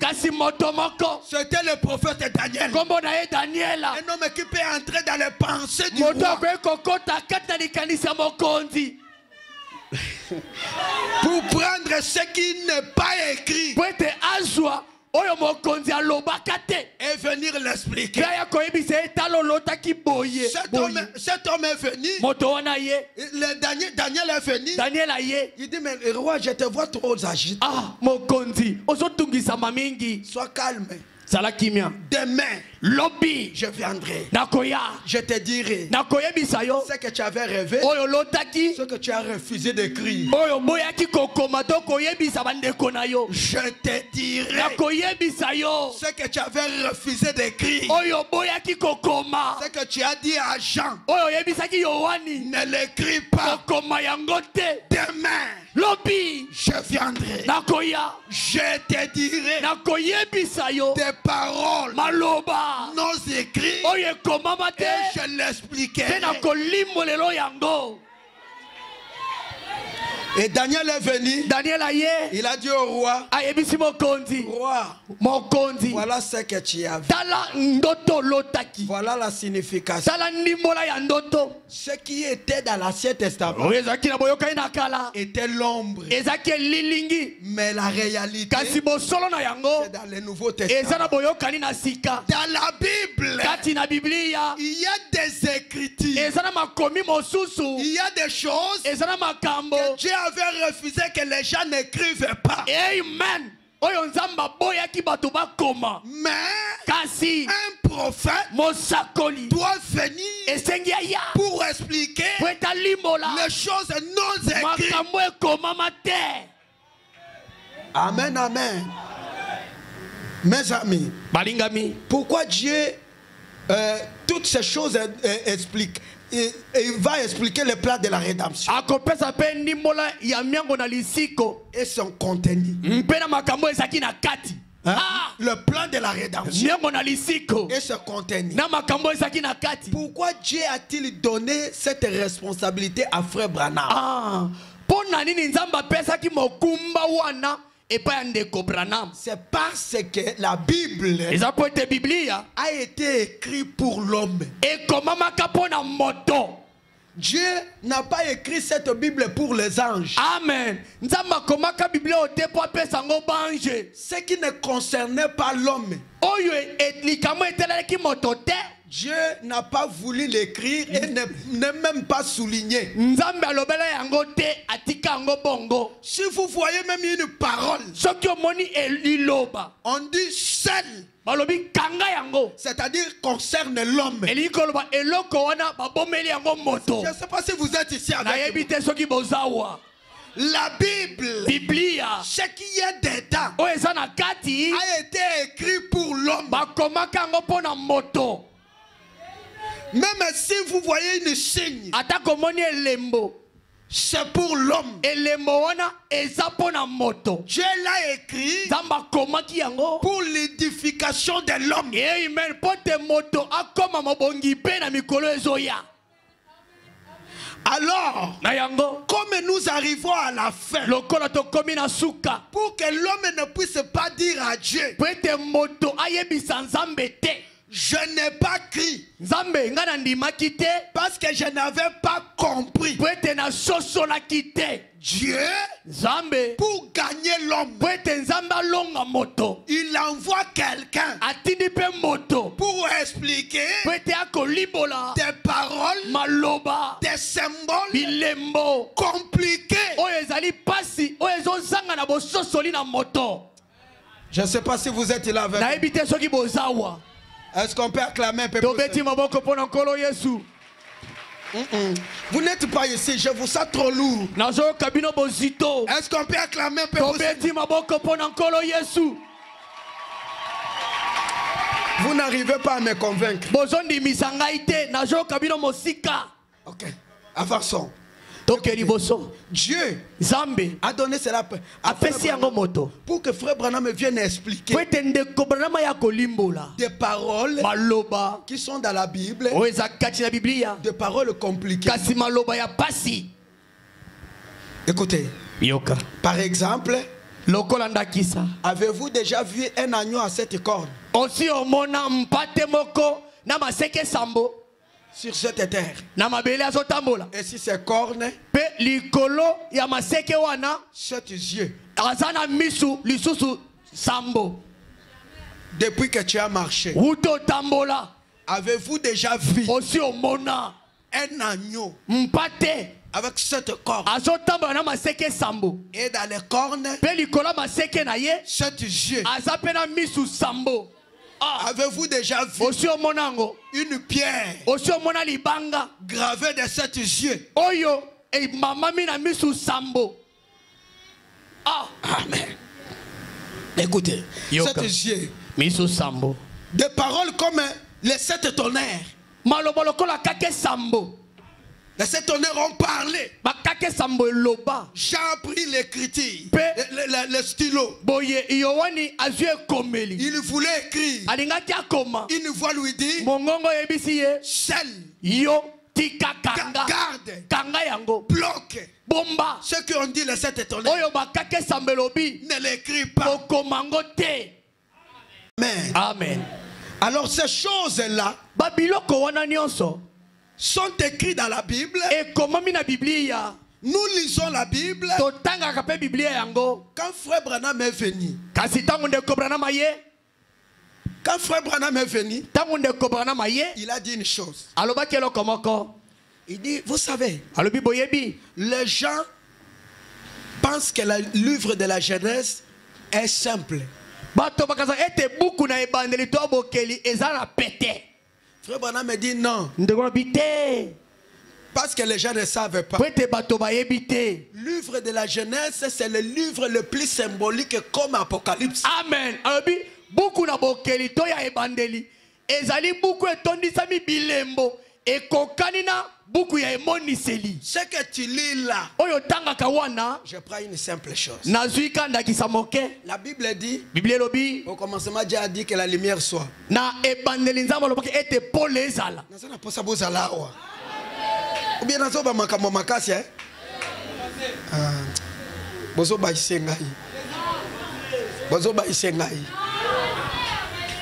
c'était le prophète Daniel. Un homme qui peut entrer dans les pensées du roi. Pour prendre ce qui n'est pas écrit et venir l'expliquer. Cet homme est venu. Daniel est venu. Il dit, mais roi, je te vois trop agité. Sois calme. Demain, lobby, je viendrai. Nakoya, je te dirai ce que tu avais rêvé, ce que tu as refusé d'écrire. Je te dirai ce que tu avais refusé d'écrire. Ce que tu as dit à Jean, ne l'écris pas. Demain, lobby, je viendrai. Nakoya, je te dirai des paroles maloba non écrites et je l'expliquerai. Et Daniel est venu. Il a dit au roi, roi, voilà ce que tu as vu. Voilà la signification. Ce qui était dans l'Ancien Testament était l'ombre. Mais la réalité, c'est dans le Nouveau Testament. Dans la Bible, il y a des écritures. Il y a des choses que Dieu avait refusé que les gens n'écrivent pas. Amen. Mais un prophète doit venir pour expliquer les choses non écrites. Amen, amen. Mes amis, pourquoi Dieu toutes ces choses explique? Il va expliquer le plan de la rédemption et son contenu. Le plan de la rédemption et son contenu. Pourquoi Dieu a-t-il donné cette responsabilité à Frère Branham? C'est parce que la Bible a été écrite pour l'homme. Dieu n'a pas écrit cette Bible pour les anges. Amen. Ce qui ne concernait pas l'homme, Dieu n'a pas voulu l'écrire et ne même pas souligner. Si vous voyez même une parole, on dit seul, c'est-à-dire concerne l'homme. Je ne sais pas si vous êtes ici avec moi. La Bible, ce qui est dedans, a été écrit pour l'homme. Même si vous voyez une signe, c'est pour l'homme. Dieu l'a écrit pour l'édification de l'homme. Alors, comme nous arrivons à la fin, pour que l'homme ne puisse pas dire à Dieu, je n'ai pas crié parce que je n'avais pas compris. Dieu, pour gagner l'homme, il envoie quelqu'un pour expliquer des paroles, des symboles compliqués. Je ne sais pas si vous êtes là avec moi. Est-ce qu'on peut acclamer un peu plus? Vous n'êtes pas ici, je vous sens trop lourd. Est-ce qu'on peut acclamer un peu plus? Vous n'arrivez pas à me convaincre. Ok, avançons. Dieu a donné cela pour que Frère Branham vienne expliquer des paroles qui sont dans la Bible, des paroles compliquées. Écoutez, par exemple, avez-vous déjà vu un agneau à 7 cornes sur cette terre? Et si ces cornes, 7 yeux, Depuis que tu as marché, Uto tambola. avez-vous déjà vu Aussi au mona. un agneau Mpate. avec cette corne Azotamba na maseke sambo. et dans les cornes, Pelikola maseke na ye. 7 yeux? Azapena misu sambo. Avez-vous déjà vu Aussi au monango. une pierre Aussi au mona libanga. gravée de 7 yeux? Oyo. E mama mina misu sambo. Amen. Écoutez, Yoka. 7 yeux. Misu sambo. Des paroles comme les 7 tonnerres. Malobolokola kake sambo. Les 7 tonnerres ont parlé. Bakake sambo loba. J'ai appris l'écriture, Le stylo. Boye Yowani azue komeli. Il voulait écrire. Alingaki akoma. Une voix lui dit, Mongongo yebisi ye. seul, Yo tika kanga. garde, Kanga yango. bloque. Bomba. Ceux qui ont dit les 7 tonnerres Oyo bakake sambelobi. ne l'écrit pas. Kokomango te. Amen. Amen. Alors ces choses-là Babiloko wana nyonso. sont écrites dans la Bible. E komami na Biblia. Nous lisons la Bible. Totanga kape Biblia yango. Quand Frère Branham est venu, Kasi tangu ndeko Branham ye. quand Frère Branham est venu, Tangu ndeko Branham ye. il a dit une chose. Alobaki eloko moko. Il dit, vous savez, Alobi boyebi. les gens pensent que le livre de la Genèse est simple. Bato bakaza ete buku na ebandeli to bokeli ezana pete. Frère Branham me dit non, Ndeko bite. parce que les gens ne savent pas. Pete bato bayebi te. Le livre de la Genèse, c'est le livre le plus symbolique comme Apocalypse. Amen. Alobi buku na bokeli to ya ebandeli. Ezali buku etondisami bilembo. Ekokani na buku ya emoniseli. Ce que tu lis là, Oyo tanga kawana. je prends une simple chose. Nazui kanda kisamoke. La Bible dit, Biblia lobi. au commencement, Dieu a dit que la lumière soit. Na ebandeli nzamba lobaki ete pole ezala. Nazana posa bozala wa. Ou bien nazo ba makambo makasi eh? Bozo ba isengai. Bozo ba isengai.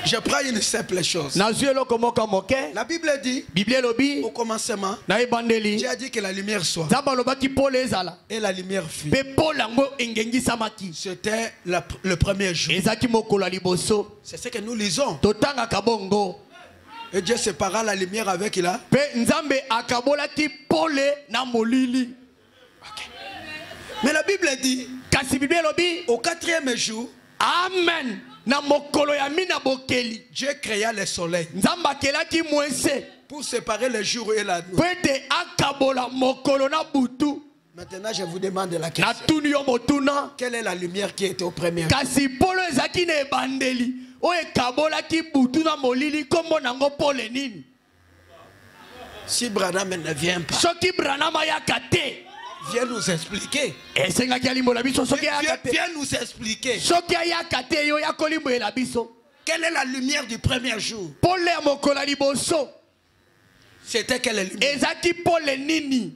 Je prends une simple chose. Nazui eloko moko moke. La Bible dit, Biblia lobi. au commencement, Na ebandeli. Dieu a dit que la lumière soit. Nzamba lobaki pole ezala. Et la lumière fut. Pe pole yango engengisamaki. C'était le premier jour. Ezaki mokolo liboso. C'est ce que nous lisons. Totanga kabongo. Et Dieu sépara la lumière avec là. Pe nzambe akabolaki pole na molili. Mais la Bible dit, Kasi Biblia lobi. au 4e jour, Amen. Na mokolo ya mina bokeli. Dieu créa le soleil Nzamba akelaki mwese. pour séparer le jour et la nuit. Pete akabola mokolo na butu. Maintenant, je vous demande la Na question. tuni yo motuna. Quelle est la lumière qui était au premier jour? Kasi polo ezaki na ebandeli. O ekabolaki butu na molili kombo nango pole nini. Si Branham ne vient pas, Soki Branham ayaka te. viens nous expliquer. Esengaki alimbola biso soki ayaka te. Viens nous expliquer. Soki ayaka te yo yakolimbola biso. Quelle est la lumière du premier jour? Pole ya mokolo liboso. C'était quelle lumière? Ezaki pole nini.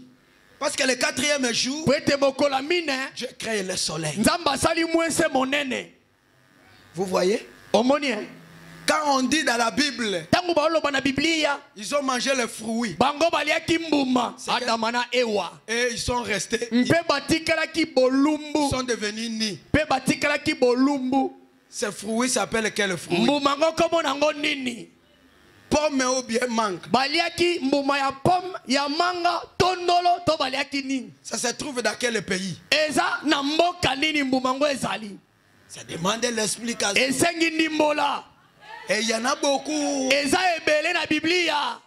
Parce que le 4e jour, Po ete mokolo mine. Dieu crée le soleil. Nzamba asali mwese monene. Vous voyez? Omoni. Quand on dit dans la Bible, Tangu baoloba na Biblia. ils ont mangé les fruits Bango baliaki mbuma. Adama na Ewa. et ils sont restés. Ils Mpe batikalaki bolumbu. sont devenus nus. Mpe batikalaki bolumbu. Ces fruits s'appellent quel fruit? Mbuma ngo komo nango nini. Pomme ou bien mangue. Baliaki mbuma ya pomme ya manga tondolo to baliaki nini. Ça se trouve dans quel pays? Eza na mboka nini mbuma ngo ezali. Ça demande l'explication. Esengi ndimbola. Et il y en a beaucoup. Eza ebele na Biblia.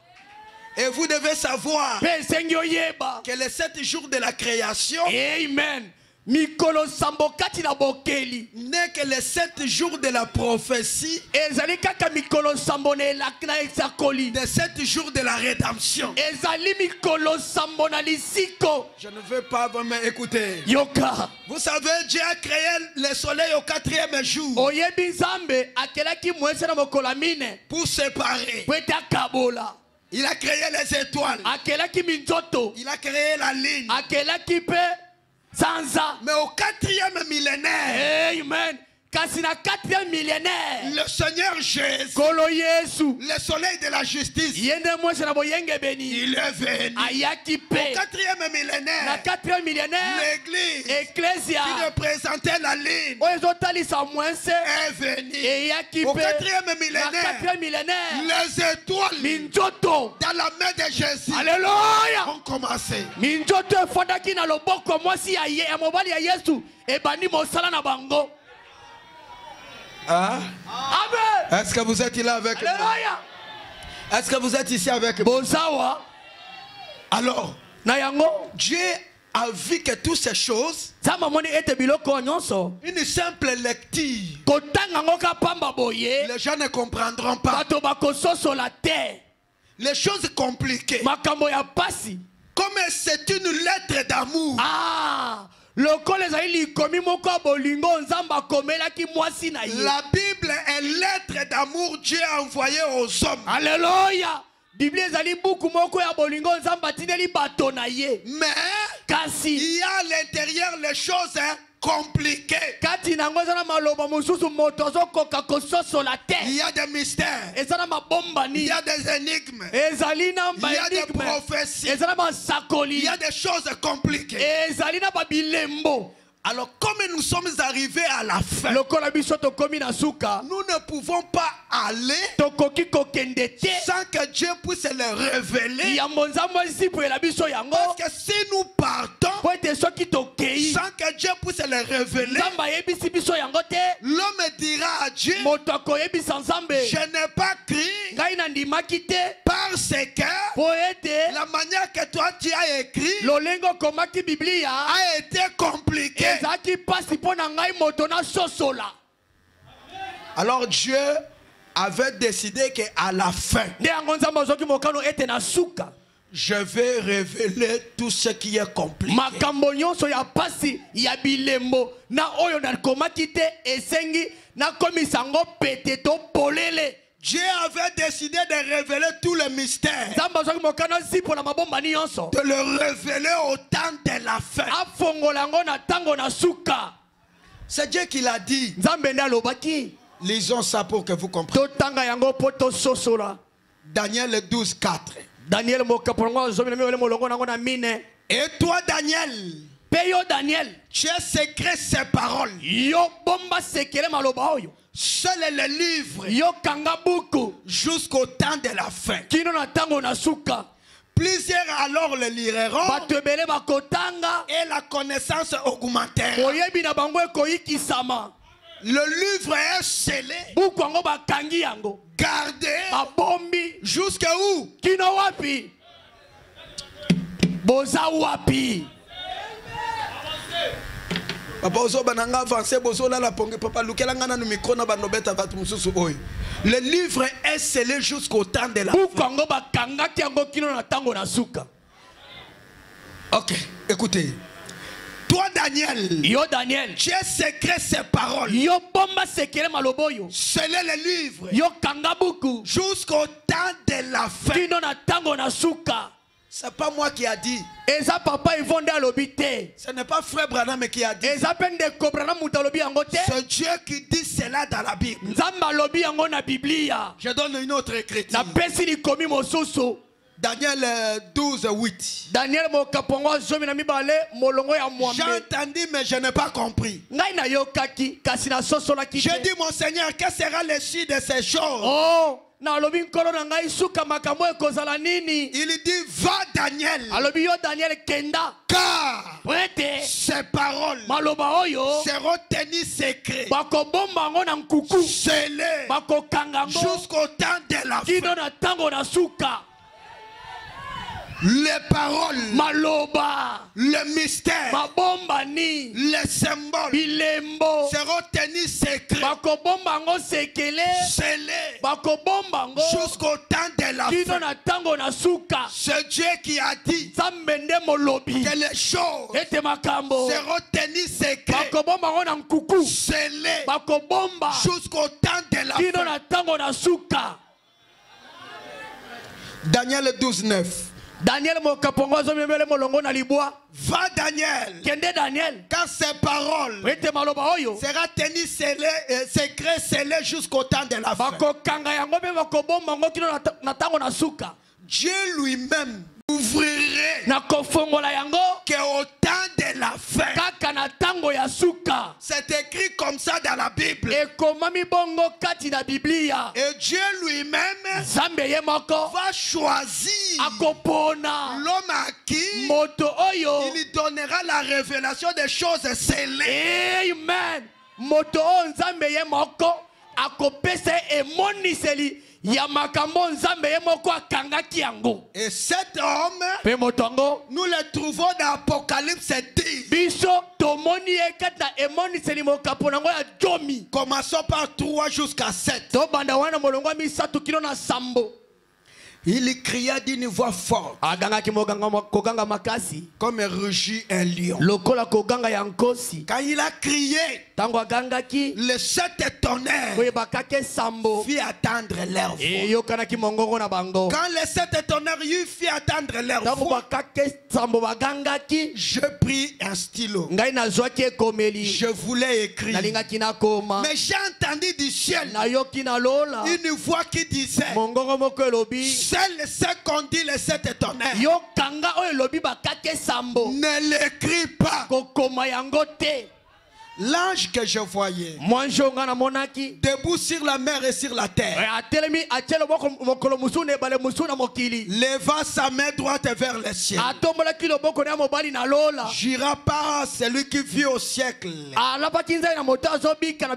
Et vous devez savoir Pe esengi oyeba. que les 7 jours de la création Amen. Mikolo sambo kati na bokeli. n'est que les 7 jours de la prophétie, Ezali kaka mikolo sambo na elaki na exakoli. des 7 jours de la rédemption. Ezali mikolo sambo na lisiko. Je ne veux pas vraiment écouter. Yoka. Vous savez, Dieu a créé le soleil au 4e jour Oyebi nzambe akelaki mwese na mokolo mine. pour séparer. Po ete akabola. Il a créé les étoiles. Akelaki minzoto. Il a créé la ligne. Akelaki pe sanza. Mais au 4e millénaire, Amen. Le Seigneur Jésus, le soleil de la justice, il est venu. Au 4e millénaire, l'église qui représentait la ligne est venue. Au 4e millénaire, les étoiles dans la main de Jésus ont commencé. Hein? Est-ce que vous êtes là avec moi? Est-ce que vous êtes ici avec moi? Alors, Dieu a vu que toutes ces choses, une simple lecture, les gens ne comprendront pas. Les choses compliquées, comme c'est une lettre d'amour. La Bible est lettre d'amour Dieu a envoyé aux hommes. Alléluia. Mais il y a à l'intérieur les choses compliquées. Il y a des mystères. Il y a des énigmes. Il y a des prophéties. Il y a des choses compliquées. Alors, comme nous sommes arrivés à la fin, nous ne pouvons pas aller sans que Dieu puisse le révéler. Parce que si nous partons sans que Dieu puisse le révéler, l'homme dira à Dieu, je n'ai pas cru parce que la manière que toi tu as écrit a été compliquée. Alors Dieu avait décidé qu'à la fin, je vais révéler tout ce qui est compliqué. Dieu avait décidé de révéler tous les mystères, de le révéler au temps de la fin. C'est Dieu qui l'a dit. Lisons ça pour que vous compreniez. Daniel 12, 4. Et toi Daniel, tu as secret ces paroles. Seul est le livre jusqu'au temps de la fin. Plusieurs alors le liront et la connaissance augmentera. Le livre est scellé, gardé jusqu'à où? Papa ozo bananga avancé bozo la la ponge papa lukela ngana no micro na banobeta batu mususu oyo. Le livre est scellé jusqu'au temps de la fin. OK, écoutez. Toi Daniel, tu as secret ces paroles. Scellé le livre jusqu'au temps de la fin. C'est pas moi qui a dit. Ce n'est pas frère Branham qui a dit. C'est Dieu qui dit cela dans la Bible. Je donne une autre écriture. Daniel 12, 8. J'ai entendu mais je n'ai pas compris. J'ai dit mon Seigneur, quel sera le suite de ces choses? Il dit va Daniel, car ces paroles seront tenues secrets, scellées jusqu'au temps de la fin. Les paroles, le mystère, les symboles seront tenus secrets, scellés jusqu'au temps de la fin. C'est Dieu qui a dit que les choses seront tenues secrets, scellés jusqu'au temps de la fin. Daniel 12, 9. Daniel mokapongozo memele molongo na libwa. Va Daniel. Kende Daniel. Car ces paroles sera tenu secret scellé jusqu'au temps de la fin. Dieu lui-même ouvrirait qu'au temps de la fin. C'est écrit comme ça dans la Bible. Et Dieu lui-même va choisir l'homme à qui il lui donnera la révélation des choses scellées. Amen. Moto nzambe ye moko akopesa emoniseli ya makambo nzambe ye moko akangaki yango. Et cet homme, nous le trouvons dans Apocalypse 10. Biso tomoni ekata emoniseli mokaponango ya jomi. Commençons par 3 jusqu'à 7. To banda wana molongo misatu kilo na sambo. Il cria d'une voix forte, comme rugit un lion. Quand il a crié, les 7 tonnerres fit attendre leur voix. Quand les 7 tonnerres fit attendre leur voix, je pris un stylo. Je voulais écrire. Mais j'ai entendu du ciel une voix qui disait, c'est ce qu'on dit les 7 tonnerres. Ne l'écris pas. L'ange que je voyais debout sur la mer et sur la terre leva sa main droite vers le ciel. Jura par celui qui vit au siècle,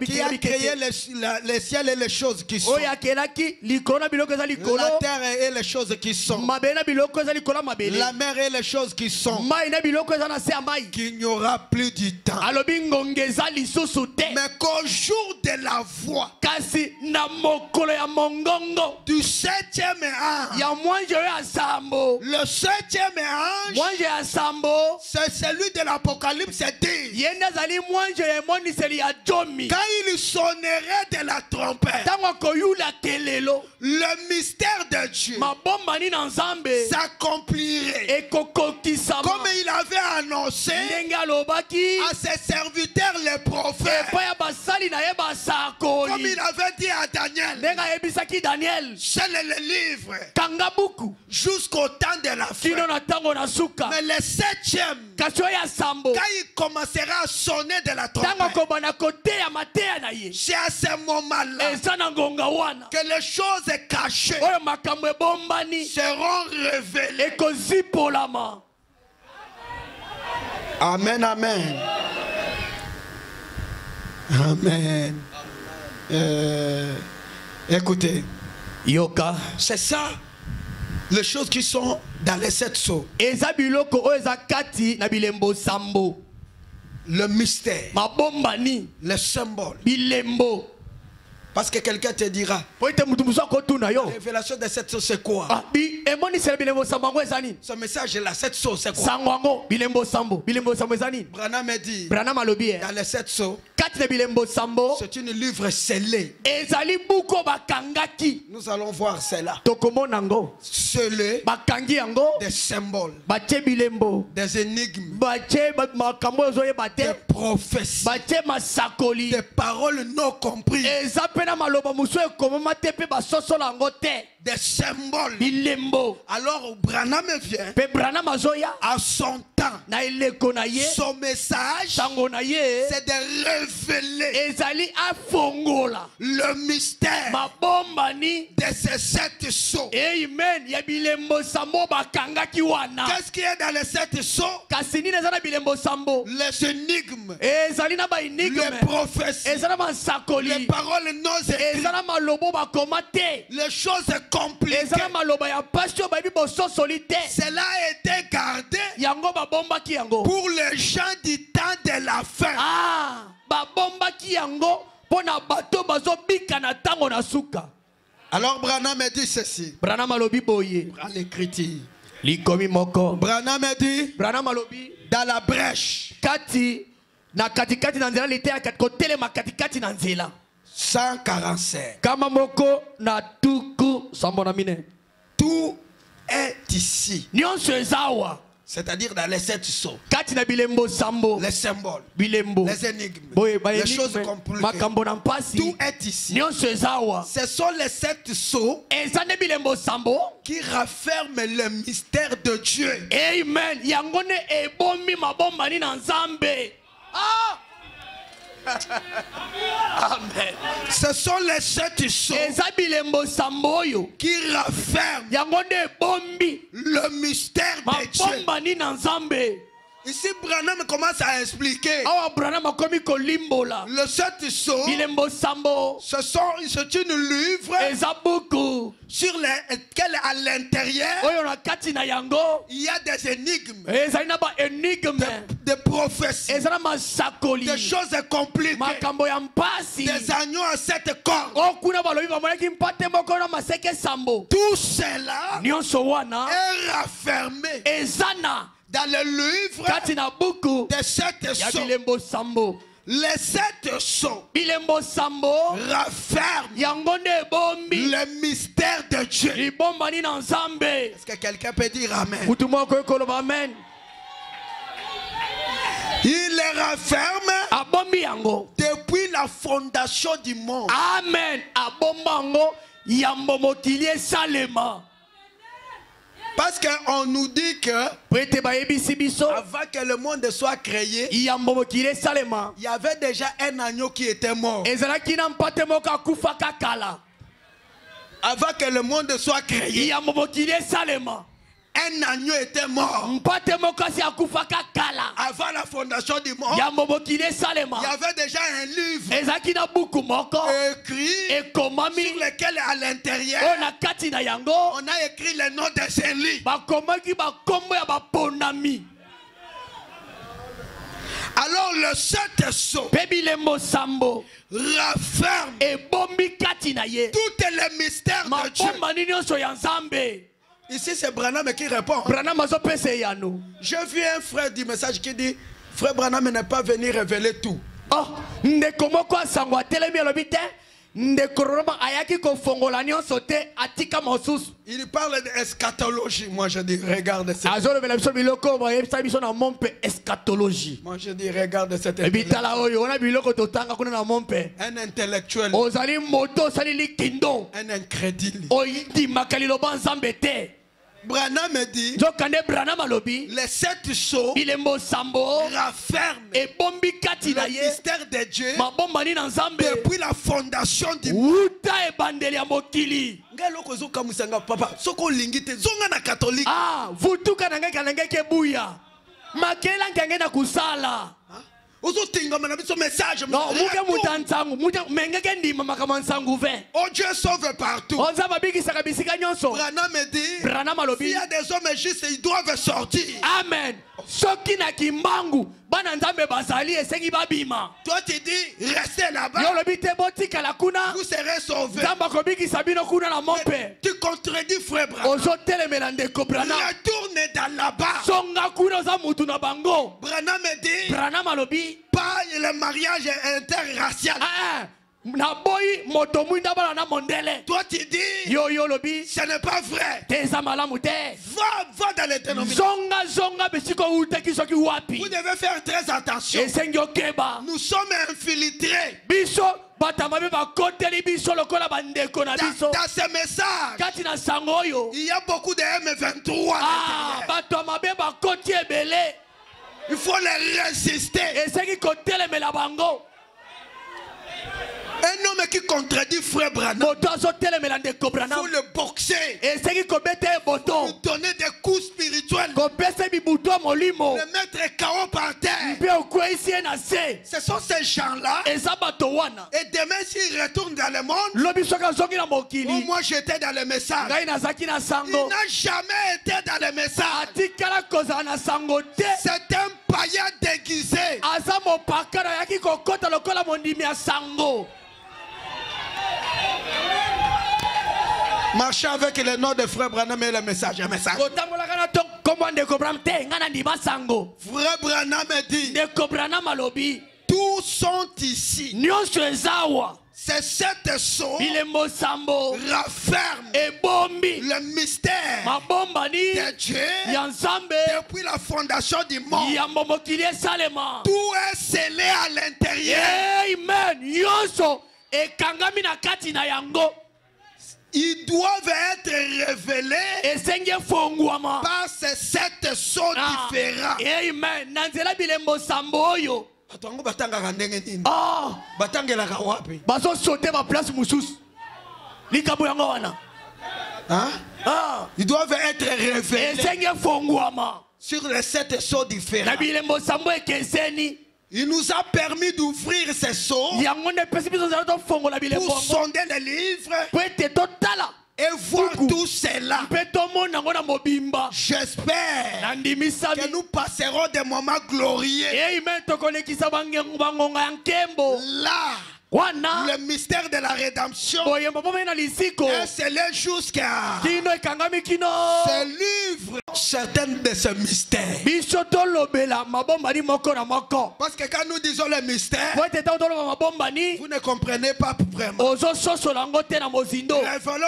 qui a créé les ciels et les choses qui sont, la terre et les choses qui sont, la mer et les choses qui sont, qu'il n'y aura plus du temps. Mais qu'au jour de la voix du 7e ange, le 7e ange, c'est celui de l'Apocalypse 10. Quand il sonnerait de la trompette, le mystère de Dieu s'accomplirait comme il avait annoncé à ses serviteurs les prophètes, comme il avait dit à Daniel, scelle le livre jusqu'au temps de la fin. Mais le 7e, quand il commencera à sonner de la trompette, c'est à ce moment-là que les choses cachées seront révélées. Amen, amen. Amen. Écoutez, Yoka, c'est ça les choses qui sont dans les 7 sceaux. Le mystère, le symbole. Parce que quelqu'un te dira, la révélation des 7 sceaux c'est quoi? Ce message là, 7 sceaux c'est quoi? Branham me dit, dans les 7 sceaux, c'est une livre scellée. Nous allons voir cela. Scellé, des symboles, des énigmes, des prophéties, des paroles non comprises, des symboles. Alors Branham vient à son temps. Son message, c'est de révéler le mystère de ces 7 sceaux. Amen. Qu'est-ce qu'il y a dans les 7 sceaux? Les énigmes, les prophéties, les paroles non écrites, les choses compliquées. Cela a été gardé pour les gens du temps de la fin. Alors Branham me dit ceci. Branham l'écriture. Branham me dit dans la brèche 145. Tout est ici. C'est-à-dire dans les 7 sceaux. Les symboles, les énigmes, les choses compliquées. Tout est ici. Ce sont les 7 sceaux qui rafferment le mystère de Dieu. Amen. Amen. Ce sont les 7 sceaux qui rafferment le mystère de Dieu. Ici, Branham commence à expliquer. Le 7 sceaux, c'est une livre sur lesquels à l'intérieur il y a des énigmes, des prophéties, des choses compliquées, des agneaux à 7 cornes. Tout cela est raffermé dans le livre des 7 sceaux. Les 7 sceaux rafferment le mystère de Dieu. Est-ce que quelqu'un peut dire Amen? Il les rafferme depuis la fondation du monde. Amen. Parce qu'on nous dit que avant que le monde soit créé, il y avait déjà un agneau qui était mort. Avant que le monde soit créé, un agneau était mort. Avant la fondation du monde, il y avait déjà un livre écrit sur lequel à l'intérieur on a écrit le nom de ces livres. Alors le 7 sceaux rafferme tous les mystères de Dieu. Ici c'est Branham qui répond. J'ai vu un frère du message qui dit frère Branham n'est pas venu révéler tout. Il parle d'eschatologie. Moi je dis regarde cette. Moi je dis regarde cette. Un intellectuel. Un incrédule. Branham dit les 7 sceaux rafferment le mystère de Dieu depuis la fondation du monde. Oh Dieu sauve partout. Branham dit s'il y a des hommes justes, ils doivent sortir. Amen. Toi tu dis restez là-bas, vous serez sauvés. Tu contredis frère Branham. Retourne dans là-bas. Branham dit pas le mariage interracial. Toi tu dis ce n'est pas vrai. Va dans les dénominations. Vous devez faire très attention. Nous sommes infiltrés dans ce message. Il y a beaucoup de M23. Il faut les résister. Un homme qui contredit frère Branham, il faut le boxer, lui donner des coups spirituels, le mettre KO par terre. Ce sont ces gens-là. Et demain s'ils retournent dans le monde, moi j'étais dans le message, il n'a jamais été dans le message. C'est un païen déguisé. Marcher avec le nom de frère Branham et le message. Frère Branham dit tous sont ici ces 7 sceaux rafferment le mystère de Dieu depuis la fondation du monde. Tout est scellé à l'intérieur. Amen. Ils doivent être révélés par ces 7 sceaux différents. Amen. Ils doivent être révélés sur les 7 sceaux différents. Il nous a permis d'ouvrir ces sceaux pour sonder les livres et voir tout cela. J'espère que nous passerons des moments glorieux. Là, le mystère de la rédemption est scellé jusqu'à ce livre. Certaines de ces mystères. Parce que quand nous disons le mystère, vous ne comprenez pas vraiment. Révélons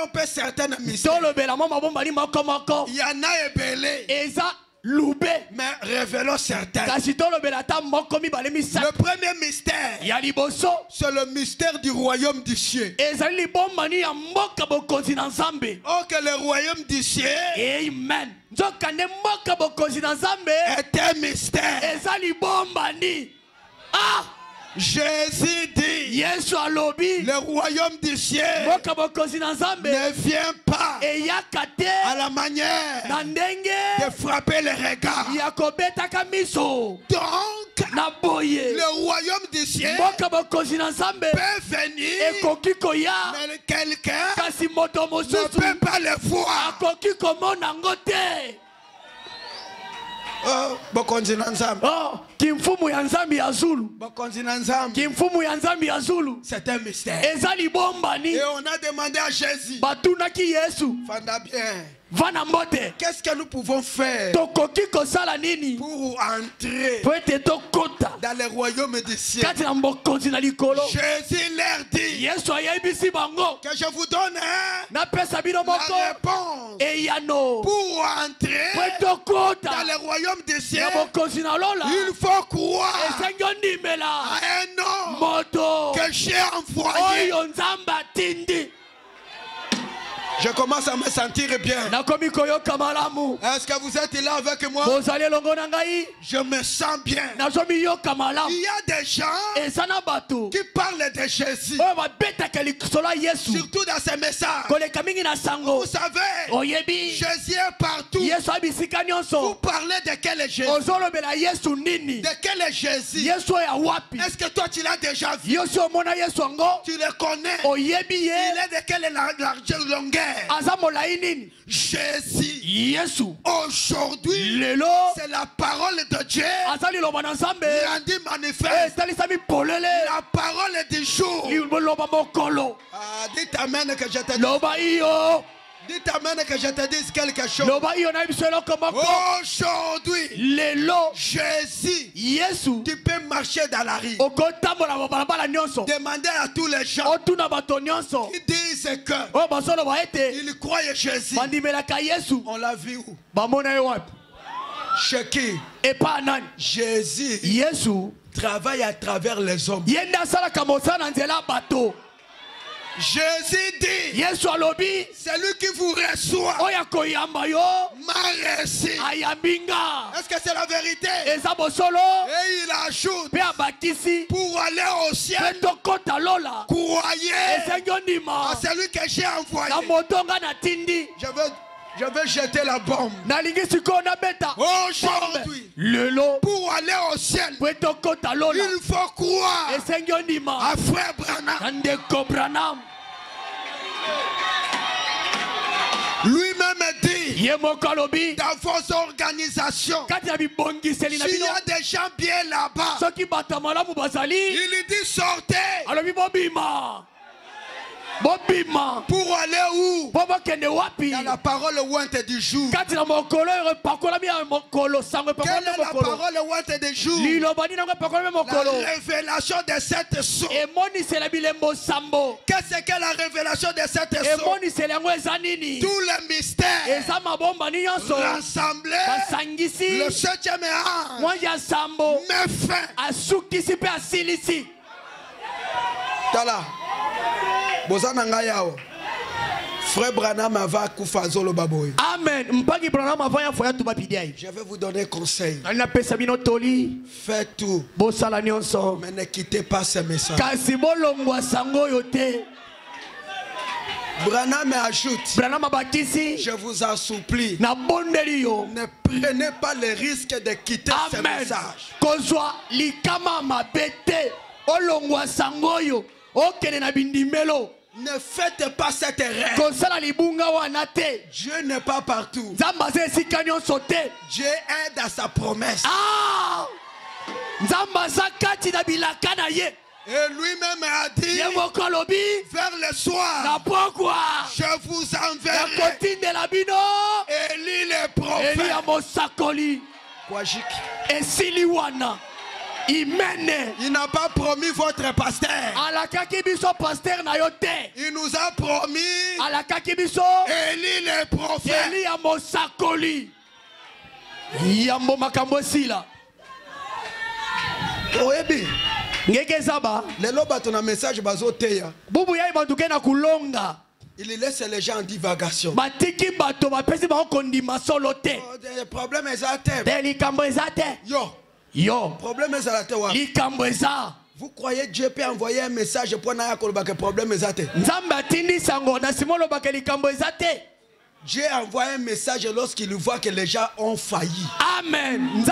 un peu certains mystères. Il y en a ébélé. Mais révélons certains. Le premier mystère, c'est le mystère du royaume du ciel. Oh, que le royaume du ciel est un mystère. Jésus dit, le royaume du ciel ne vient pas à la manière de frapper les regards. Donc, le royaume du ciel peut venir, mais quelqu'un ne peut pas le voir. Kimfumu ya nzambi ya Zulu. Kimfumu ya nzambi ya Zulu. C'est un mystère. Et on a demandé à Jésus. Batunaki Yesu. Fanda bien. Qu'est-ce que nous pouvons faire pour entrer dans le royaume des cieux? Jésus leur dit que je vous donne la réponse pour entrer dans le royaume des cieux. Il faut croire à un homme que j'ai envoyé. Je commence à me sentir bien. Est-ce que vous êtes là avec moi? Je me sens bien. Il y a des gens qui parlent de Jésus, surtout dans ces messages. Vous savez, Jésus est partout. Vous parlez de quel Jésus? De quel Jésus? Est-ce que toi tu l'as déjà vu? Tu le connais? Il est de quelle longueur? Jésus, aujourd'hui, c'est la parole de Dieu rendue manifeste. La parole du jour. Dites amen que je te dis. Dites amen que je te dise quelque chose. Aujourd'hui, Jésus, tu peux marcher dans la rue. Demander à tous les gens qui disent qu'ils croient Jésus. On l'a vu où? Chez qui? Jésus travaille à travers les hommes. Jésus dit, celui qui vous reçoit m'a reçu. Est-ce que c'est la vérité? Et il ajoute, pour aller au ciel, croyez à celui que j'ai envoyé. Je veux jeter la bombe. Aujourd'hui, pour aller au ciel, il faut croire à Frère Branham. Lui-même dit, dans vos organisations, s'il y a des gens bien là-bas, il dit sortez. bobima pour aller où? bobo kende wapi? Il y a la parole ointe du jour. Kati na mokolo pakola mi mokolo sango pakola Quelle est la parole ointe du jour? Lilobani na pakola mokolo. La révélation de cette source. Et moni c'est la bilembo sambo. Qu'est-ce que la révélation de cette source? Et moni c'est la ngwezanini. Tout le mystère. Et ça ma bomba ni yonso. Rassemblé. Basangisi. Le 7e ange. Moi ya sambo. Mais fin. Asukisi pe asilisi. Tala. Bozana ngayao. Frère Branham va kufa zolo baboy. Amen. Mpagi Branham avaya foya tu bapidiai. Je vais vous donner conseil. Alina pesa bino toli. Faites tout. Bosala nyonso. Mais ne quittez pas ce message. Kasi bolongwa sango yote. Branham ajoute. Branham abakisi. Je vous en supplie. Na bondeli yo. Ne prenez pas le risque de quitter ce message. Kozwa likama mabete. Olongwa sango yo. Okene na bindimelo. Ne faites pas cette erreur. Dieu n'est pas partout. Dieu est dans sa promesse. Ah! Et lui-même a dit vers le soir, je vous enverrai Élie le prophète. Il n'a pas promis votre pasteur. Il nous a promis Élie le prophète. Il laisse les gens en divagation. Le problème est à terre. Yo. Problème est à la terre. Vous croyez Dieu peut envoyer un message pour que problème est à terre? Dieu envoie un message lorsqu'il voit que les gens ont failli. Amen.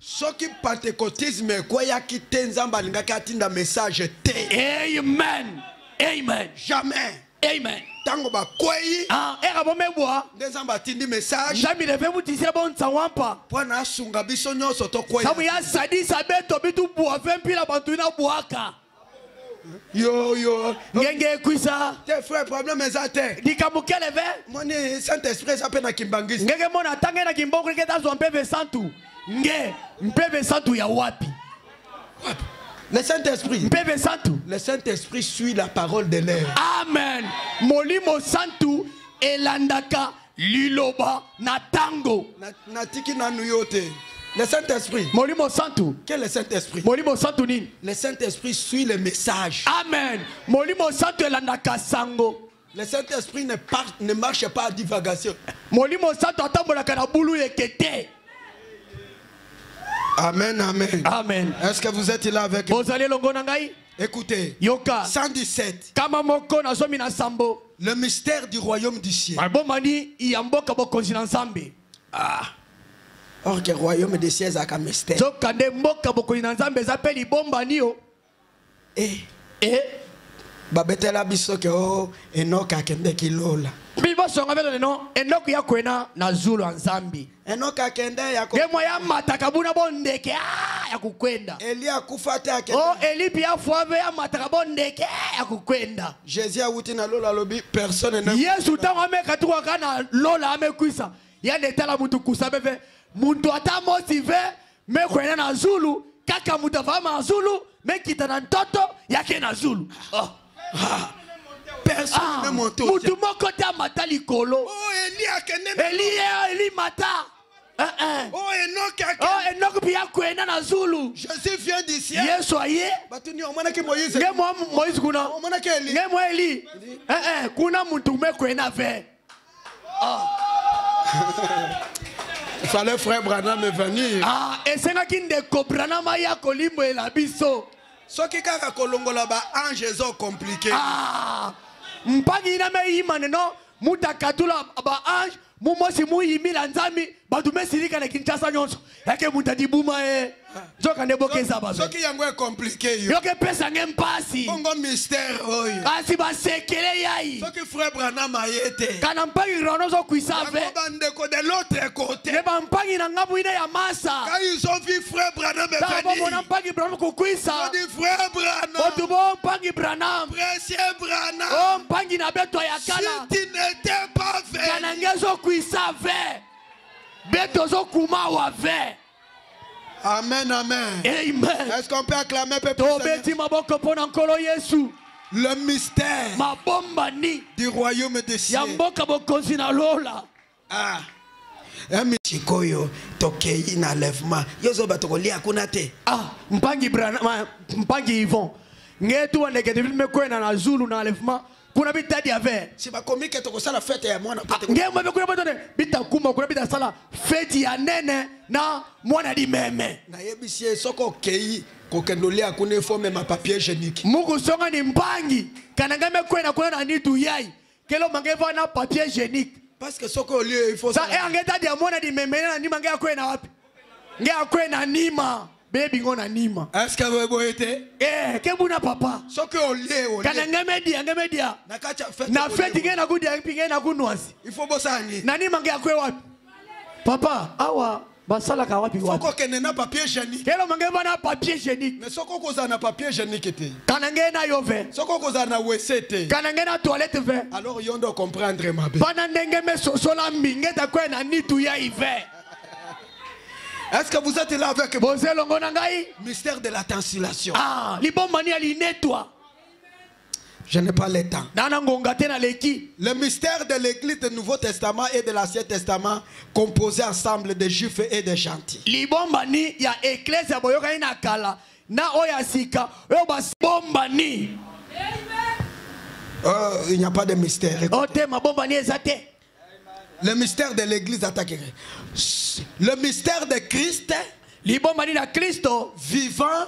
Ce qui pentecôtisme quoi ya qui tenzamba lingaka tinda message te. Amen. Amen. Jamais. Amen. Tango ba kwei. Ah, era bomebwa. Ndezamba tindi message. Jamais ne veut vous dire bon tsawampa. Pona sunga biso nyoso to kwei. Sabu ya sadisa beto bitu bua 20 pila bantu na buaka. Yo. Ngenge kuisa. Tes frères problème ezate. Dikamukele ve. Moni Saint-Esprit ça na kimbangisi. Ngenge mona tanga na kimbongo ngeta zo mpeve santu. Nge mpeve santu ya wapi? Le Saint-Esprit. Mpeve santu. Le Saint-Esprit suit la parole de l'air. Amen. Molimo santu elandaka liloba na tango. Natiki na nuyote. Le Saint-Esprit. Molimo santu. Quel est le Saint-Esprit? Molimo santu ni. Le Saint-Esprit suit le message. Amen. Molimo santu elandaka sango. Le Saint-Esprit ne marche pas à divagation. Molimo santu atambolaka na bulu ekete. Amen, amen. Amen. Est-ce que vous êtes là avec nous? Écoutez. Yoka. 117. Le mystère du royaume du ciel. Ah. Or que le royaume du ciel a un mystère. Et babetela biso ke o Enoch akende kilola. Bibo songa belo no Enoch ya kwena na zulu anzambi. Enoch akende ya Gemo ya matakabuna bondeke ya kukwenda. Eli akufata akende. Oh Eli pia fuave ya matakabondeke ya kukwenda. Jésus a wuti na lola lobi personne ne. Yesu tango ameka tuwa kana lola amekwisa. Ya netala mutu kusabeve muntu ata motive me kwena na zulu kaka mutafama na zulu me kitana ntoto yake na zulu. Oh. Personne ne monte. Mutu moko ta mata likolo. Oh Eli akende. Eli mata. Oh Enoch akende. Oh Enoch pia kwena na zulu. Jésus vient du ciel. Yesu aye. Batuni omana ke Moïse. Ngemo Moïse kuna. Omana ke Eli. Ngemo Eli. Kuna muntu me kwena ve. Il fallait frère Branham venir. Et c'est là qu'il ne Branham ya kolimbo et la biso. Ce qui kaka kolongola ba ange zo compliqué. Mpagi na me imane no mutakatula ba ange mumosi muyimi la nzami badume silika na Kinshasa nyonso yake mutadi buma zoka ndebokeza babe soki yango est compliqué yo yoke pesa ngempasi bongo mystère oyo kasi basekele yai soki frère Branham ayete kana mpangi ronozo kuisave bandeko de l'autre côté ne bampangi na ngabu ine ya masa quand ils ont vu frère Branham venir bona mpangi Branham kukuisa dit frère Branham otu bo mpangi Branham précieux Branham oh mpangi na beto ya kala si tu n'étais pas venu kana ngezo kuisave beto zo kuma wa ve. Amen, amen. Amen. Est-ce qu'on peut acclamer peuple Seigneur? Le mystère du royaume des cieux. Ah. Chikoyo tokei na lèvement. Yozo batokolia kunate. Ah, mpangi Yvon. Ngetu waneke me kwena na Zulu na lèvement. Kuna bitadi ave. Si ba komike tokosala fête ya mwana pete. Ngema be kuna batone bitakuma kuna bitasala fête ya nene na mwana di meme. Na yebisi soko kei kokendolia kuna forme ma papier hygiénique. Mungu songa ni mpangi. Kana ngame kwena kuna na nitu yai. Kelo mangeva na papier hygiénique. Parce que soko lieu il faut ça. Sa angeta dia mwana di meme na nima ngea kwena wapi? Ngea kwena nima. Baby ngona nima. Est-ce que vous boyete? Kebuna papa. Soko olie. Kana ngamedia. Na feti ngena kudia ngena kunwasi. Il faut bosani. Na nima ngea kwe wapi? Papa, awa basala ka wapi wapi? Soko kene na papier hygiénique. Kelo mangeba na papier hygiénique. Mais soko koza na papier hygiénique te. Kana ngena yo ve. Soko koza na WC te. Kana ngena toilette ve. Alors yondo comprendre ma bé. Bana ndenge me sosola mbingeta kwe na nitu ya ive. Est-ce que vous êtes là avec moi? Mystère de la translation. Ah, je n'ai pas le temps. Le mystère de l'église du Nouveau Testament et de l'Ancien Testament composé ensemble de juifs et de gentils. Il n'y a pas de mystère. Le mystère de l'église attaqué. Le mystère de Christ vivant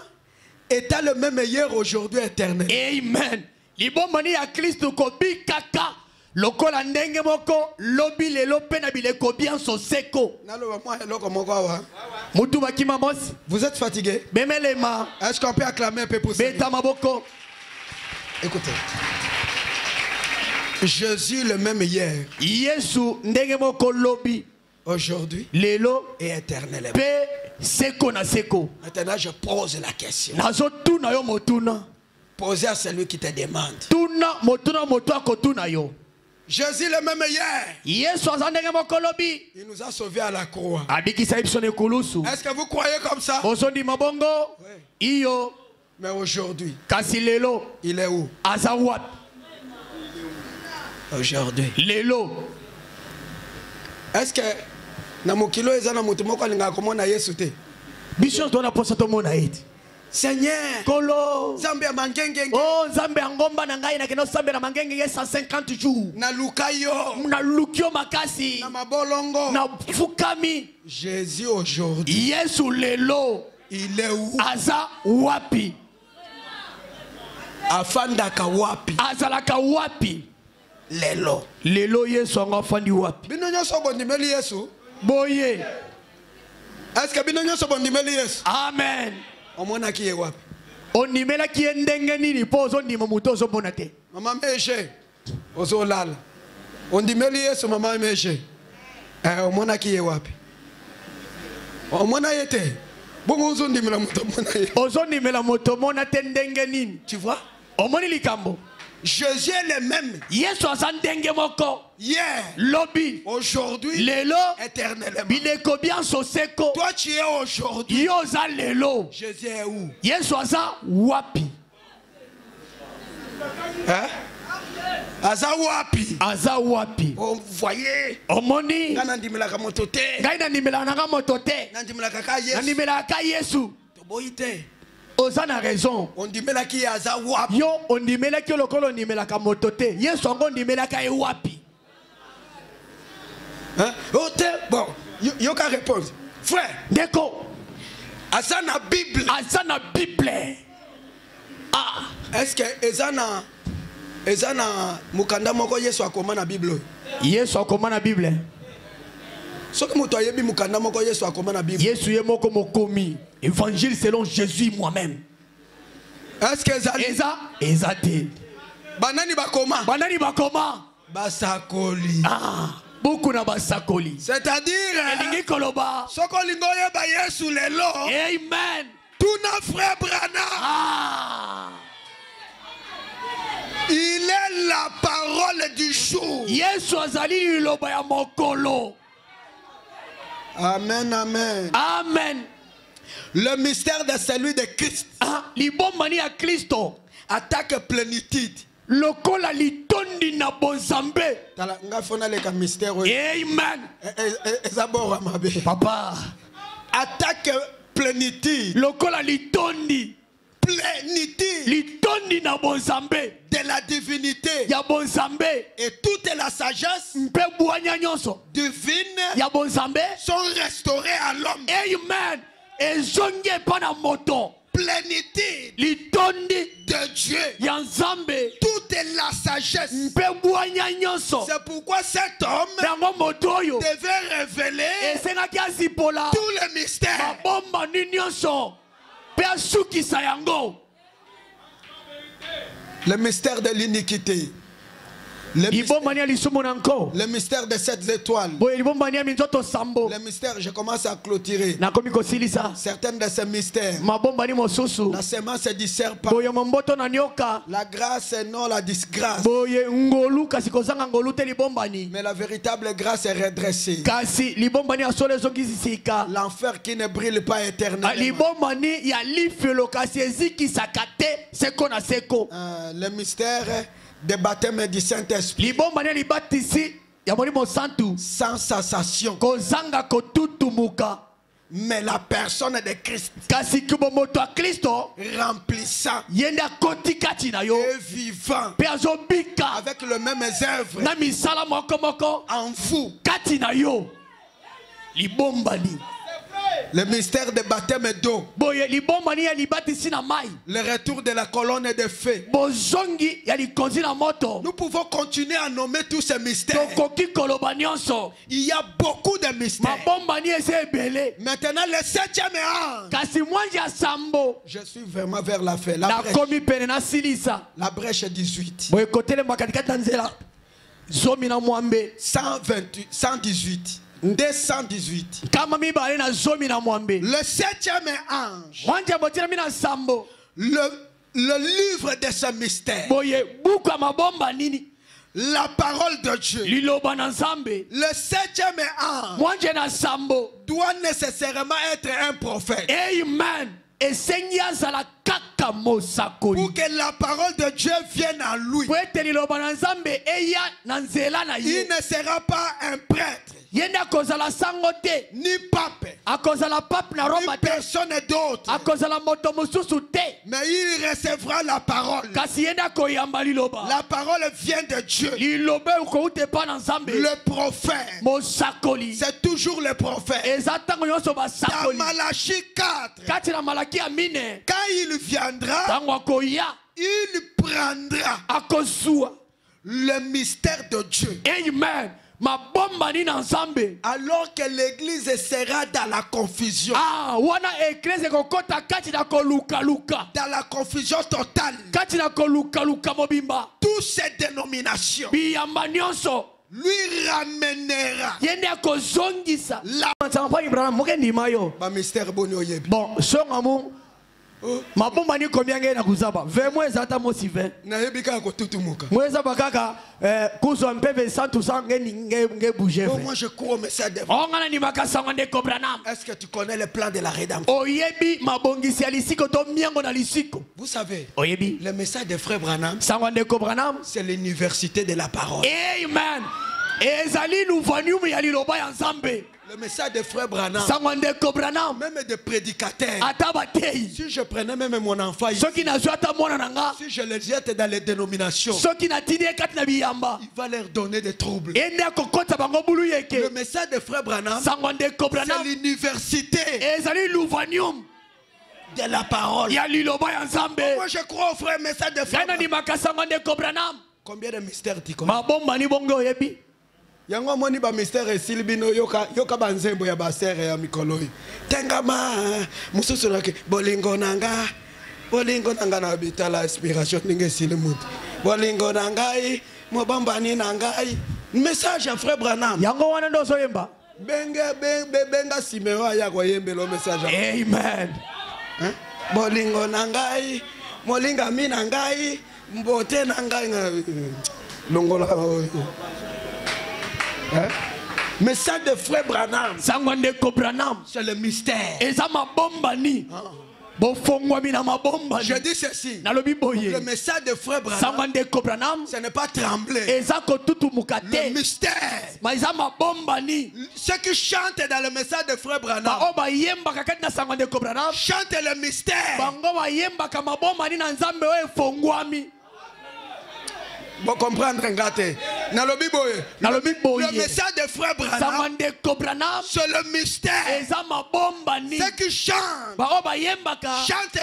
étant le même hier aujourd'hui éternel. Amen. Libomani ya Kristo kobi kaka lokola ndenge moko lobi lelo pena bileko bien soseko. Mutu bakima mosi. Vous êtes fatigué? Bemelema. Est-ce qu'on peut acclamer un peu pour ça? Beta maboko. Écoutez. Jésus le même hier. Yesu ndenge moko lobi. Aujourd'hui. Lelo et éternellement. Pe seko na seko. Maintenant je pose la question. Nazo tuna yo motuna. Posez à celui qui te demande. Tuna motuna moto akotuna yo. Jésus le même hier. Yesu azandenge moko lobi. Il nous a sauvés à la croix. Abikisa ibsone kulusu. Est-ce que vous croyez comme ça? Osondi mabongo. Oui. Iyo. Mais aujourd'hui. Kasi lelo. Il est où? Azawat. Aujourd'hui. Lelo. Est-ce que na mokilo ezana mutu moko alinga komona Yesu te? Bishop doit na posa to mona eti. Seigneur. Kolo. Zambe mangenge. Oh, Zambe angomba na ngai na keno Zambe na mangenge 150 jours. Na lukayo. Na lukyo makasi. Na mabolongo. Na fukami. Jésus aujourd'hui. Yesu lelo. Il est où? Aza wapi. Afandaka wapi. Azalaka wapi. Lelo. Lelo Yesu angafandi wapi. Bino nyoso bondimeli Yesu. Boye. Est-ce que bino nyoso bondimeli Yesu? Amen. Omona ki ye wapi? Onimela ki ndenge nini po ozondima muto ozomona te. Mama meshe. Ozolala. Ondimeli Yesu mama meshe. Omona ki ye wapi? Omona yete. Bongo ozondimela muto mona ye. Ozondimela muto mona te ndenge nini. Tu vois? Omoni likambo. Jésus est le même. Yesu azandenge moko. Hier. Lobi. Aujourd'hui. Lelo. Éternellement. Bileko bien soseko. Toi tu es aujourd'hui. Yoza lelo. Jésus est où? Yesu aza wapi. Hein? Aza wapi. Aza wapi. Vous voyez. Omoni. Kana ndimelaka moto te. Gaina ndimela nanga moto te. Nandimelaka ka Yesu. Ndimela ka Yesu. Toboite. Oza na raison. Ondimela ki aza wapi. Yo ondimela ki lokolo ndimela ka moto te. Yesu ngo ndimela ka e wapi. Hein? Bon, yo ka répondre. Frère. Deko. Aza na Bible. Aza na Bible. Ah. Est-ce que ezana mukanda moko Yesu akoma na Bible? Yesu akoma na Bible. Yesu ye moko mokomi. Évangile selon Jésus moi-même. Est-ce que Ezate. Banani bakoma. Banani bakoma. Basakoli. Ah. Beaucoup na basakoli. C'est-à-dire elingi koloba. Sokolingo yeba Yesu lelo. Amen. Tuna frère Branham. Ah. Il est la parole du jour. Yesu azali liloba ya mokolo. Amen, amen. Amen. Le mystère de celui de Christ. Ah, libombani ya Kristo. Attaque plénitude. Lokola litondi na bonzambe. Tala nga fona le ka mystère. Amen. Ezabora mabe. Papa. Attaque plénitude. Lokola litondi. Plénitude. Litondi na bonzambe. De la divinité. Ya bonzambe. Et toute la sagesse. Mpe buanya nyonso. Divine. Ya bonzambe. Sont restaurées à l'homme. Amen. Ezonge pana moto. Plénitude. Litondi de Dieu. Ya nzambe. Toute la sagesse. Mpe buanya nyonso. C'est pourquoi cet homme Dango motoyo. devait révéler Esengaki azipola. tout le mystère. Mabomba ni nyonso. Pe asukisa yango. Le mystère de l'iniquité. Le mystère de 7 étoiles. Le mystère, je commence à clôturer. Certains de ces mystères. La sémence du serpent. La grâce et non la disgrâce. Mais la véritable grâce est redressée. L'enfer qui ne brille pas éternellement. Le mystère des baptêmes du Saint-Esprit. Sans cessation. Mais la personne de Christ remplissant et vivant avec le même œuvre en vous. Le mystère des baptêmes d'eau. Le retour de la colonne de feu. Nous pouvons continuer à nommer tous ces mystères. Il y a beaucoup de mystères. Maintenant, le 7e ange. Je suis vraiment vers la fin. La brèche 18. 118. 218. Le 7e ange. Le livre de ce mystère. La parole de Dieu. Le 7e ange doit nécessairement être un prophète. Amen. Pour que la parole de Dieu vienne à lui. Il ne sera pas un prêtre. Ni pape. Ni personne d'autre. Mais il recevra la parole. La parole vient de Dieu. Le prophète. C'est toujours le prophète. Dans Malachie 4. Quand il viendra, il prendra le mystère de Dieu. Amen. Alors que l'église sera dans la confusion. Dans la confusion totale. Toutes ces dénominations lui ramènera la mystère bon. Mabomba ni combien ngena kuzaba 20 mois ezata mosi 20 na yebika ko tutumuka mweza bakaka kuzo mpeve 100% nge bouger. Moi je crois au message de ongana ni makasanga de Cobranam. Est-ce que tu connais le plan de la rédemption? Oyebi mabongisi alisiko to miango na lisiko. Vous savez, oyebi le message de frère Branham, sangwa de Cobranam, c'est l'université de la parole. Amen. Ezali luvanium ya liloba ya nzambe. Le message de frère Branham, même des prédicateurs. Si je prenais même mon enfant ici, si je les jette dans les dénominations, il va leur donner des troubles. Le message de frère Branham, c'est l'université de la parole. Moi je crois au frère message de frère Branham. Combien de mystères tu connais? yango moni ba mystère esili bino yoka banzembo ya basere ya mikoloi tengama mususu nake bolingo nanga na bitala inspiration ninge sile mutu bolingo nangai mobambani nangai message à frère Branham yango wana ndo so yemba benga Simeon ya ko yembelo message amen bolingo nangai molinga mi nangai mbote nangai longola message de frère Branham sangwande ko Branham c'est le mystère eza mabombani je dis ceci le message de frère Branham ce n'est pas trembler le mystère ceux qui chantent dans le message de frère Branham chantent le mystère. Bon comprendre ngate le message de frère Branham c'est le mystère ceux qui chantent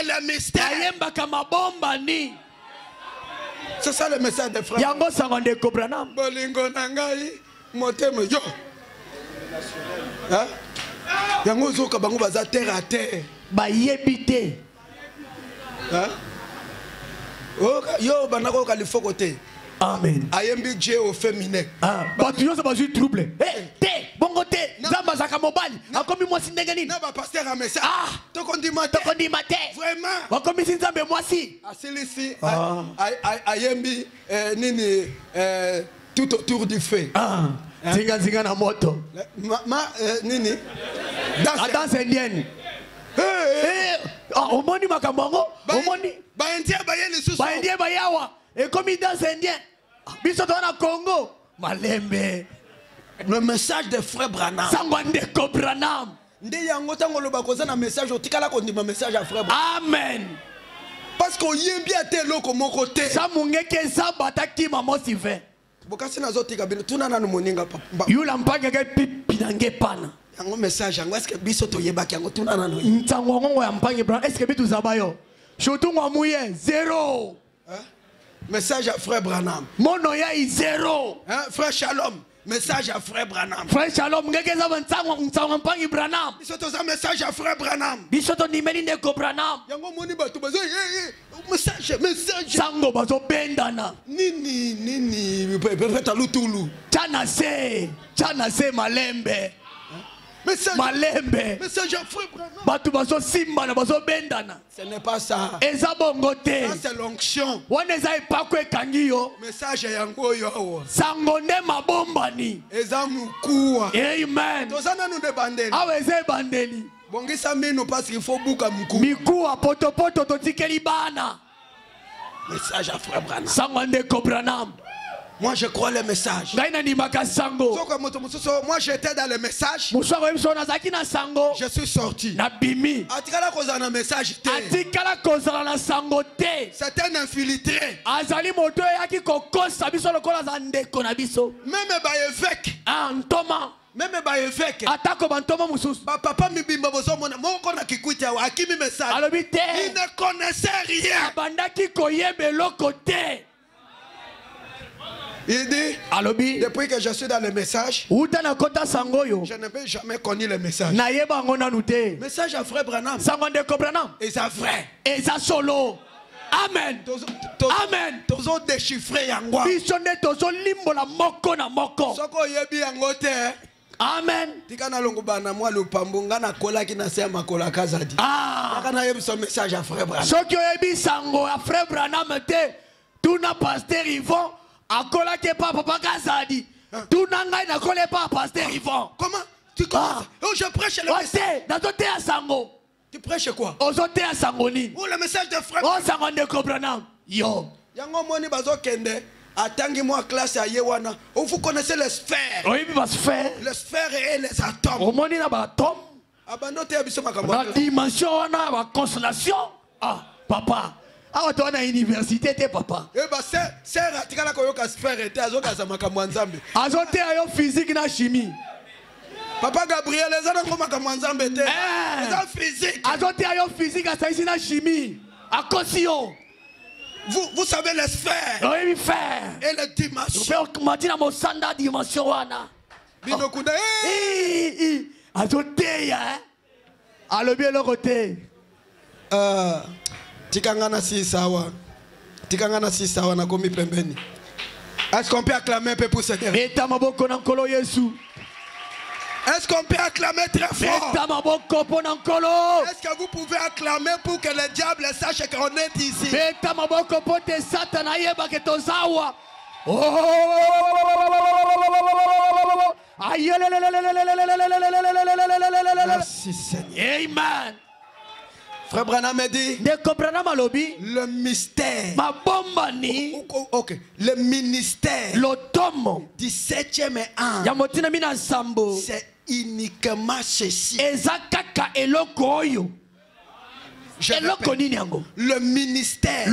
le mystère c'est ça le message de frère Branham bolingo nangai motema yo yango zoka bango baza terre à terre bayebite yo banako kalifoko te. Amen. Ayembi Dieu au féminin. Batu yo ça va jouer trouble. Te bongo te zamba zaka mobali. Akomi moi si ndenge nini. Na ba pasteur a message. To kondima te. Vraiment. Akomi si nzambe moi si. Asilisi ayembi nini tout autour du feu. Zinga na moto. Nini? Danse indienne. Omoni makambo omoni. Ba indien bayeli susu. Ba indien bayawa. Et comme il danse indien, bisoto na Congo, malembe. Le message de frère Branham. Sangwande ko Branham. Nde yango tango lo bakoza na message otikala ko ndima message à frère Branham. Amen. Parce qu'on yembi ate loko moko te. Sa mungeke sa bataki mamo sive. Bokasi na zotika bino tuna na moninga papa. Yula mpanga ke pinange pana. Yango message yango est-ce que bisoto yebaki yango tuna na no. Ntango ngo ya mpange Branham est-ce que bitu zabayo? Shotu ngwa muye zéro. Message à frère Branham. Mon noya est zéro. Frère Shalom. Message à frère Branham. Frère Shalom. Ngeke za ntango mpangi Branham. Bisoto za message à frère Branham. Bisoto nimeli ndeko Branham. Yango moni bato bazo message. Sango bazo bendana. Nini pepeta lutulu. Chana se malembe. Malembe. Message à frère Branham. Batu bazo simba na bazo bendana. Ce n'est pas ça. Eza bongo te. Ça c'est l'onction. Wana eza epako ekangi yo. Message yango yo. Sango nde mabombani. Eza mukuwa. Amen. Tozana nu de bandeli. Awe eze bandeli. Bongisa mino parce qu'il faut buka mukuwa. Mikuwa poto totikeli bana. Message à frère Branham. Sango ndeko Branham. Moi je crois le message. Moi j'étais dans le message. Je suis sorti. C'est un infiltré. Même évêque. Papa Mibimba bozomona moko na kikwita akimi message. Il ne connaissait rien. Il dit, depuis que je suis dans le message, je n'avais jamais connu le message. Message à frère Branham. Et ça vrai. Et ça solo. Amen. Amen. Tozo déchiffrer yango. Tozo limbola moko na moko. Soko yebi yango te. Amen. Tikana longo bana moi le pambunga na kola ki na sema kola kazadi. Tikana yebi son message à frère Branham. Soko yebi sango à frère Branham te. Tuna pasteur Yvon. Akola ke pa papa Kazadi. Tu n'angai na kole pa pasteur Yvon. Comment? Tu commences? Oh, je prêche le message. Nazote à sango. Tu prêches quoi? Ozote à sangoni. Oh, le message de frère. Oh, sangonde ko Branham. Yo. Yango moni bazo kende. Atangi moi classe à Yewana. Oh, vous connaissez les sphères. Oui, mais sphères. Les sphères et les atomes. Au moni na ba atome. Abanote abiso makambo. La dimension na ba constellation. Papa. Ah, tu as une université, t'es papa. Eh ben, c'est ratikala koyoka sphère et azoka za makambo nzambe. Azote ayo physique na chimie. Papa Gabriel, les ana ko makambo nzambe te. C'est physique. Azote ayo physique asaisi na chimie. Akosio. Vous savez les sphères. Oui, faire. Et les dimensions. Matina mo sanda dimension wana. Binokuda. Azoteya. Alobi eloko. Tikangana si sawa. Tikangana si sawa na komi pembeni. Est-ce qu'on peut acclamer un peu pour cette Est-ce qu'on peut acclamer très fort? Est-ce que vous pouvez acclamer pour que le diable sache qu'on est ici? Merci Seigneur. Amen. Frère Branham me dit le mystère. Ok. Le ministère du 7e ange, c'est uniquement ceci. Le ministère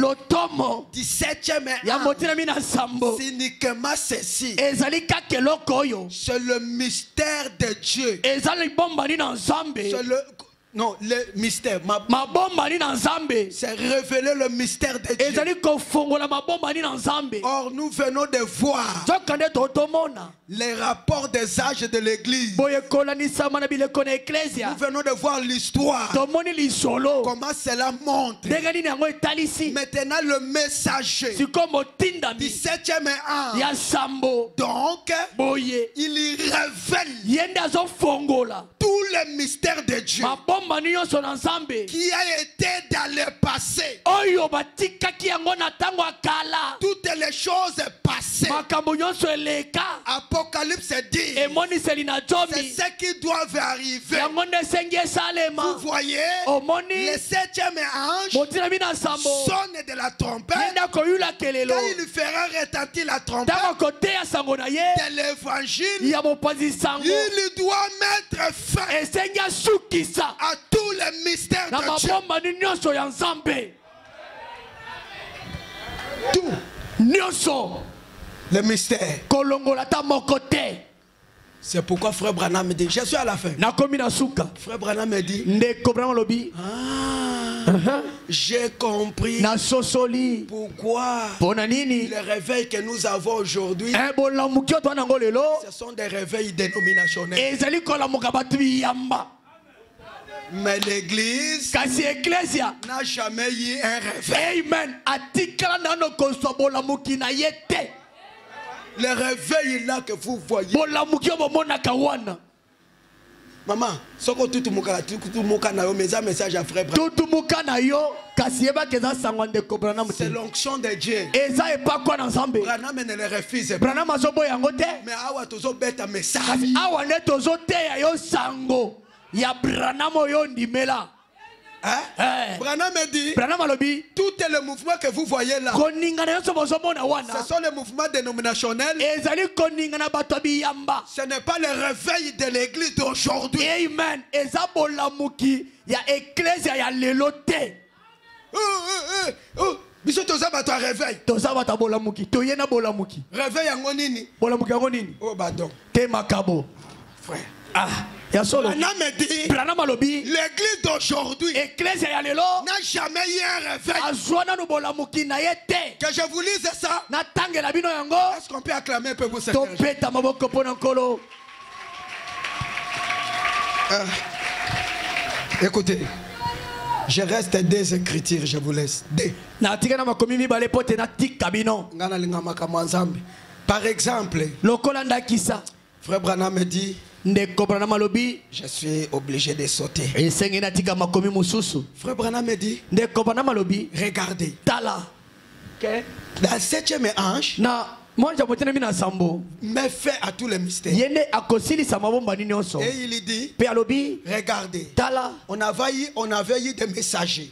du 7e ange, c'est uniquement ceci. C'est le mystère de Dieu. C'est le... Non, le mystère. C'est révéler le mystère de Dieu. Or, nous venons de voir les rapports des âges de l'église. Nous venons de voir l'histoire. Comment cela montre. Maintenant, le messager du 7e ange. Donc, il révèle tout le mystère de Dieu qui a été dans le passé. Toutes les choses passées. Apocalypse dit c'est ce qui doit arriver. Vous voyez, le 7e ange sonne de la trompette. Quand il fera retentir la trompette de l'évangile, il doit mettre fin à tous les mystères de Dieu. Tout le mystère. C'est pourquoi Frère Branham me dit, je suis à la fin. Frère Branham me dit, j'ai compris pourquoi les réveils que nous avons aujourd'hui, ce sont des réveils dénominationnels. Mais l'église n'a jamais eu un réveil. Amen. Le réveil là que vous voyez. Maman, message à frère. C'est l'onction de Dieu. Branham ne le refuse pas. Mais awa tozo beta message. Branham me dit tout le mouvement que vous voyez là, ce sont les mouvements dénominationnels. Ce n'est pas le réveil de l'église d'aujourd'hui. Amen. Réveil en nini? Oh badon. Frère. Branham me dit l'église d'aujourd'hui n'a jamais eu un réveil. Que je vous lise ça. Est-ce qu'on peut acclamer un peu pour cette écoutez, je reste des écritures, je vous laisse. Par exemple, Frère Branham me dit, je suis obligé de sauter. Frère Branham me dit, regardez. Dans le 7e ange, mais fait à tous les mystères. Et il dit, regardez, on avait eu des messagers.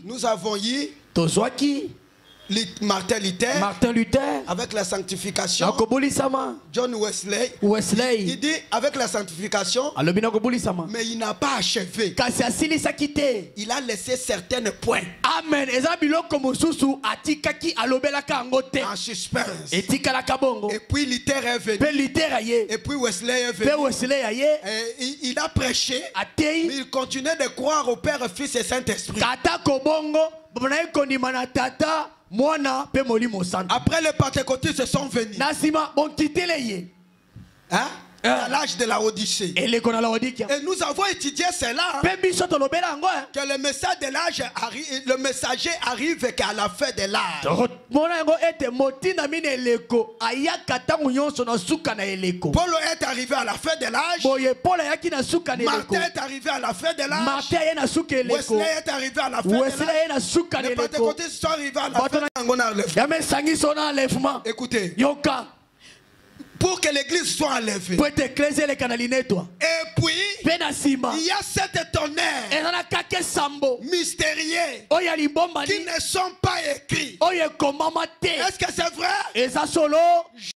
Nous avons eu Martin Luther, avec la sanctification, John Wesley, il dit avec la sanctification, mais il n'a pas achevé. Il a laissé certains points en suspense. Et puis Luther est venu. Et puis Wesley est venu. Et il a prêché, mais il continuait de croire au Père, Fils et Saint-Esprit. Après les pentecôtistes se sont venus. Hein? À l'âge de la Odyssée. Et nous avons étudié cela. Que le message de l'âge arrive, le messager arrive qu'à la fin de l'âge. Paul est arrivé à la fin de l'âge. Martin est arrivé à la fin de l'âge. Wesley est arrivé à la fin de l'âge. Les pentecôtistes sont arrivés à la fin de l'âge. Écoutez. Pour que l'église soit enlevée. Et puis, il y a sept tonnerres mystérieux qui ne sont pas écrits. Est-ce que c'est vrai?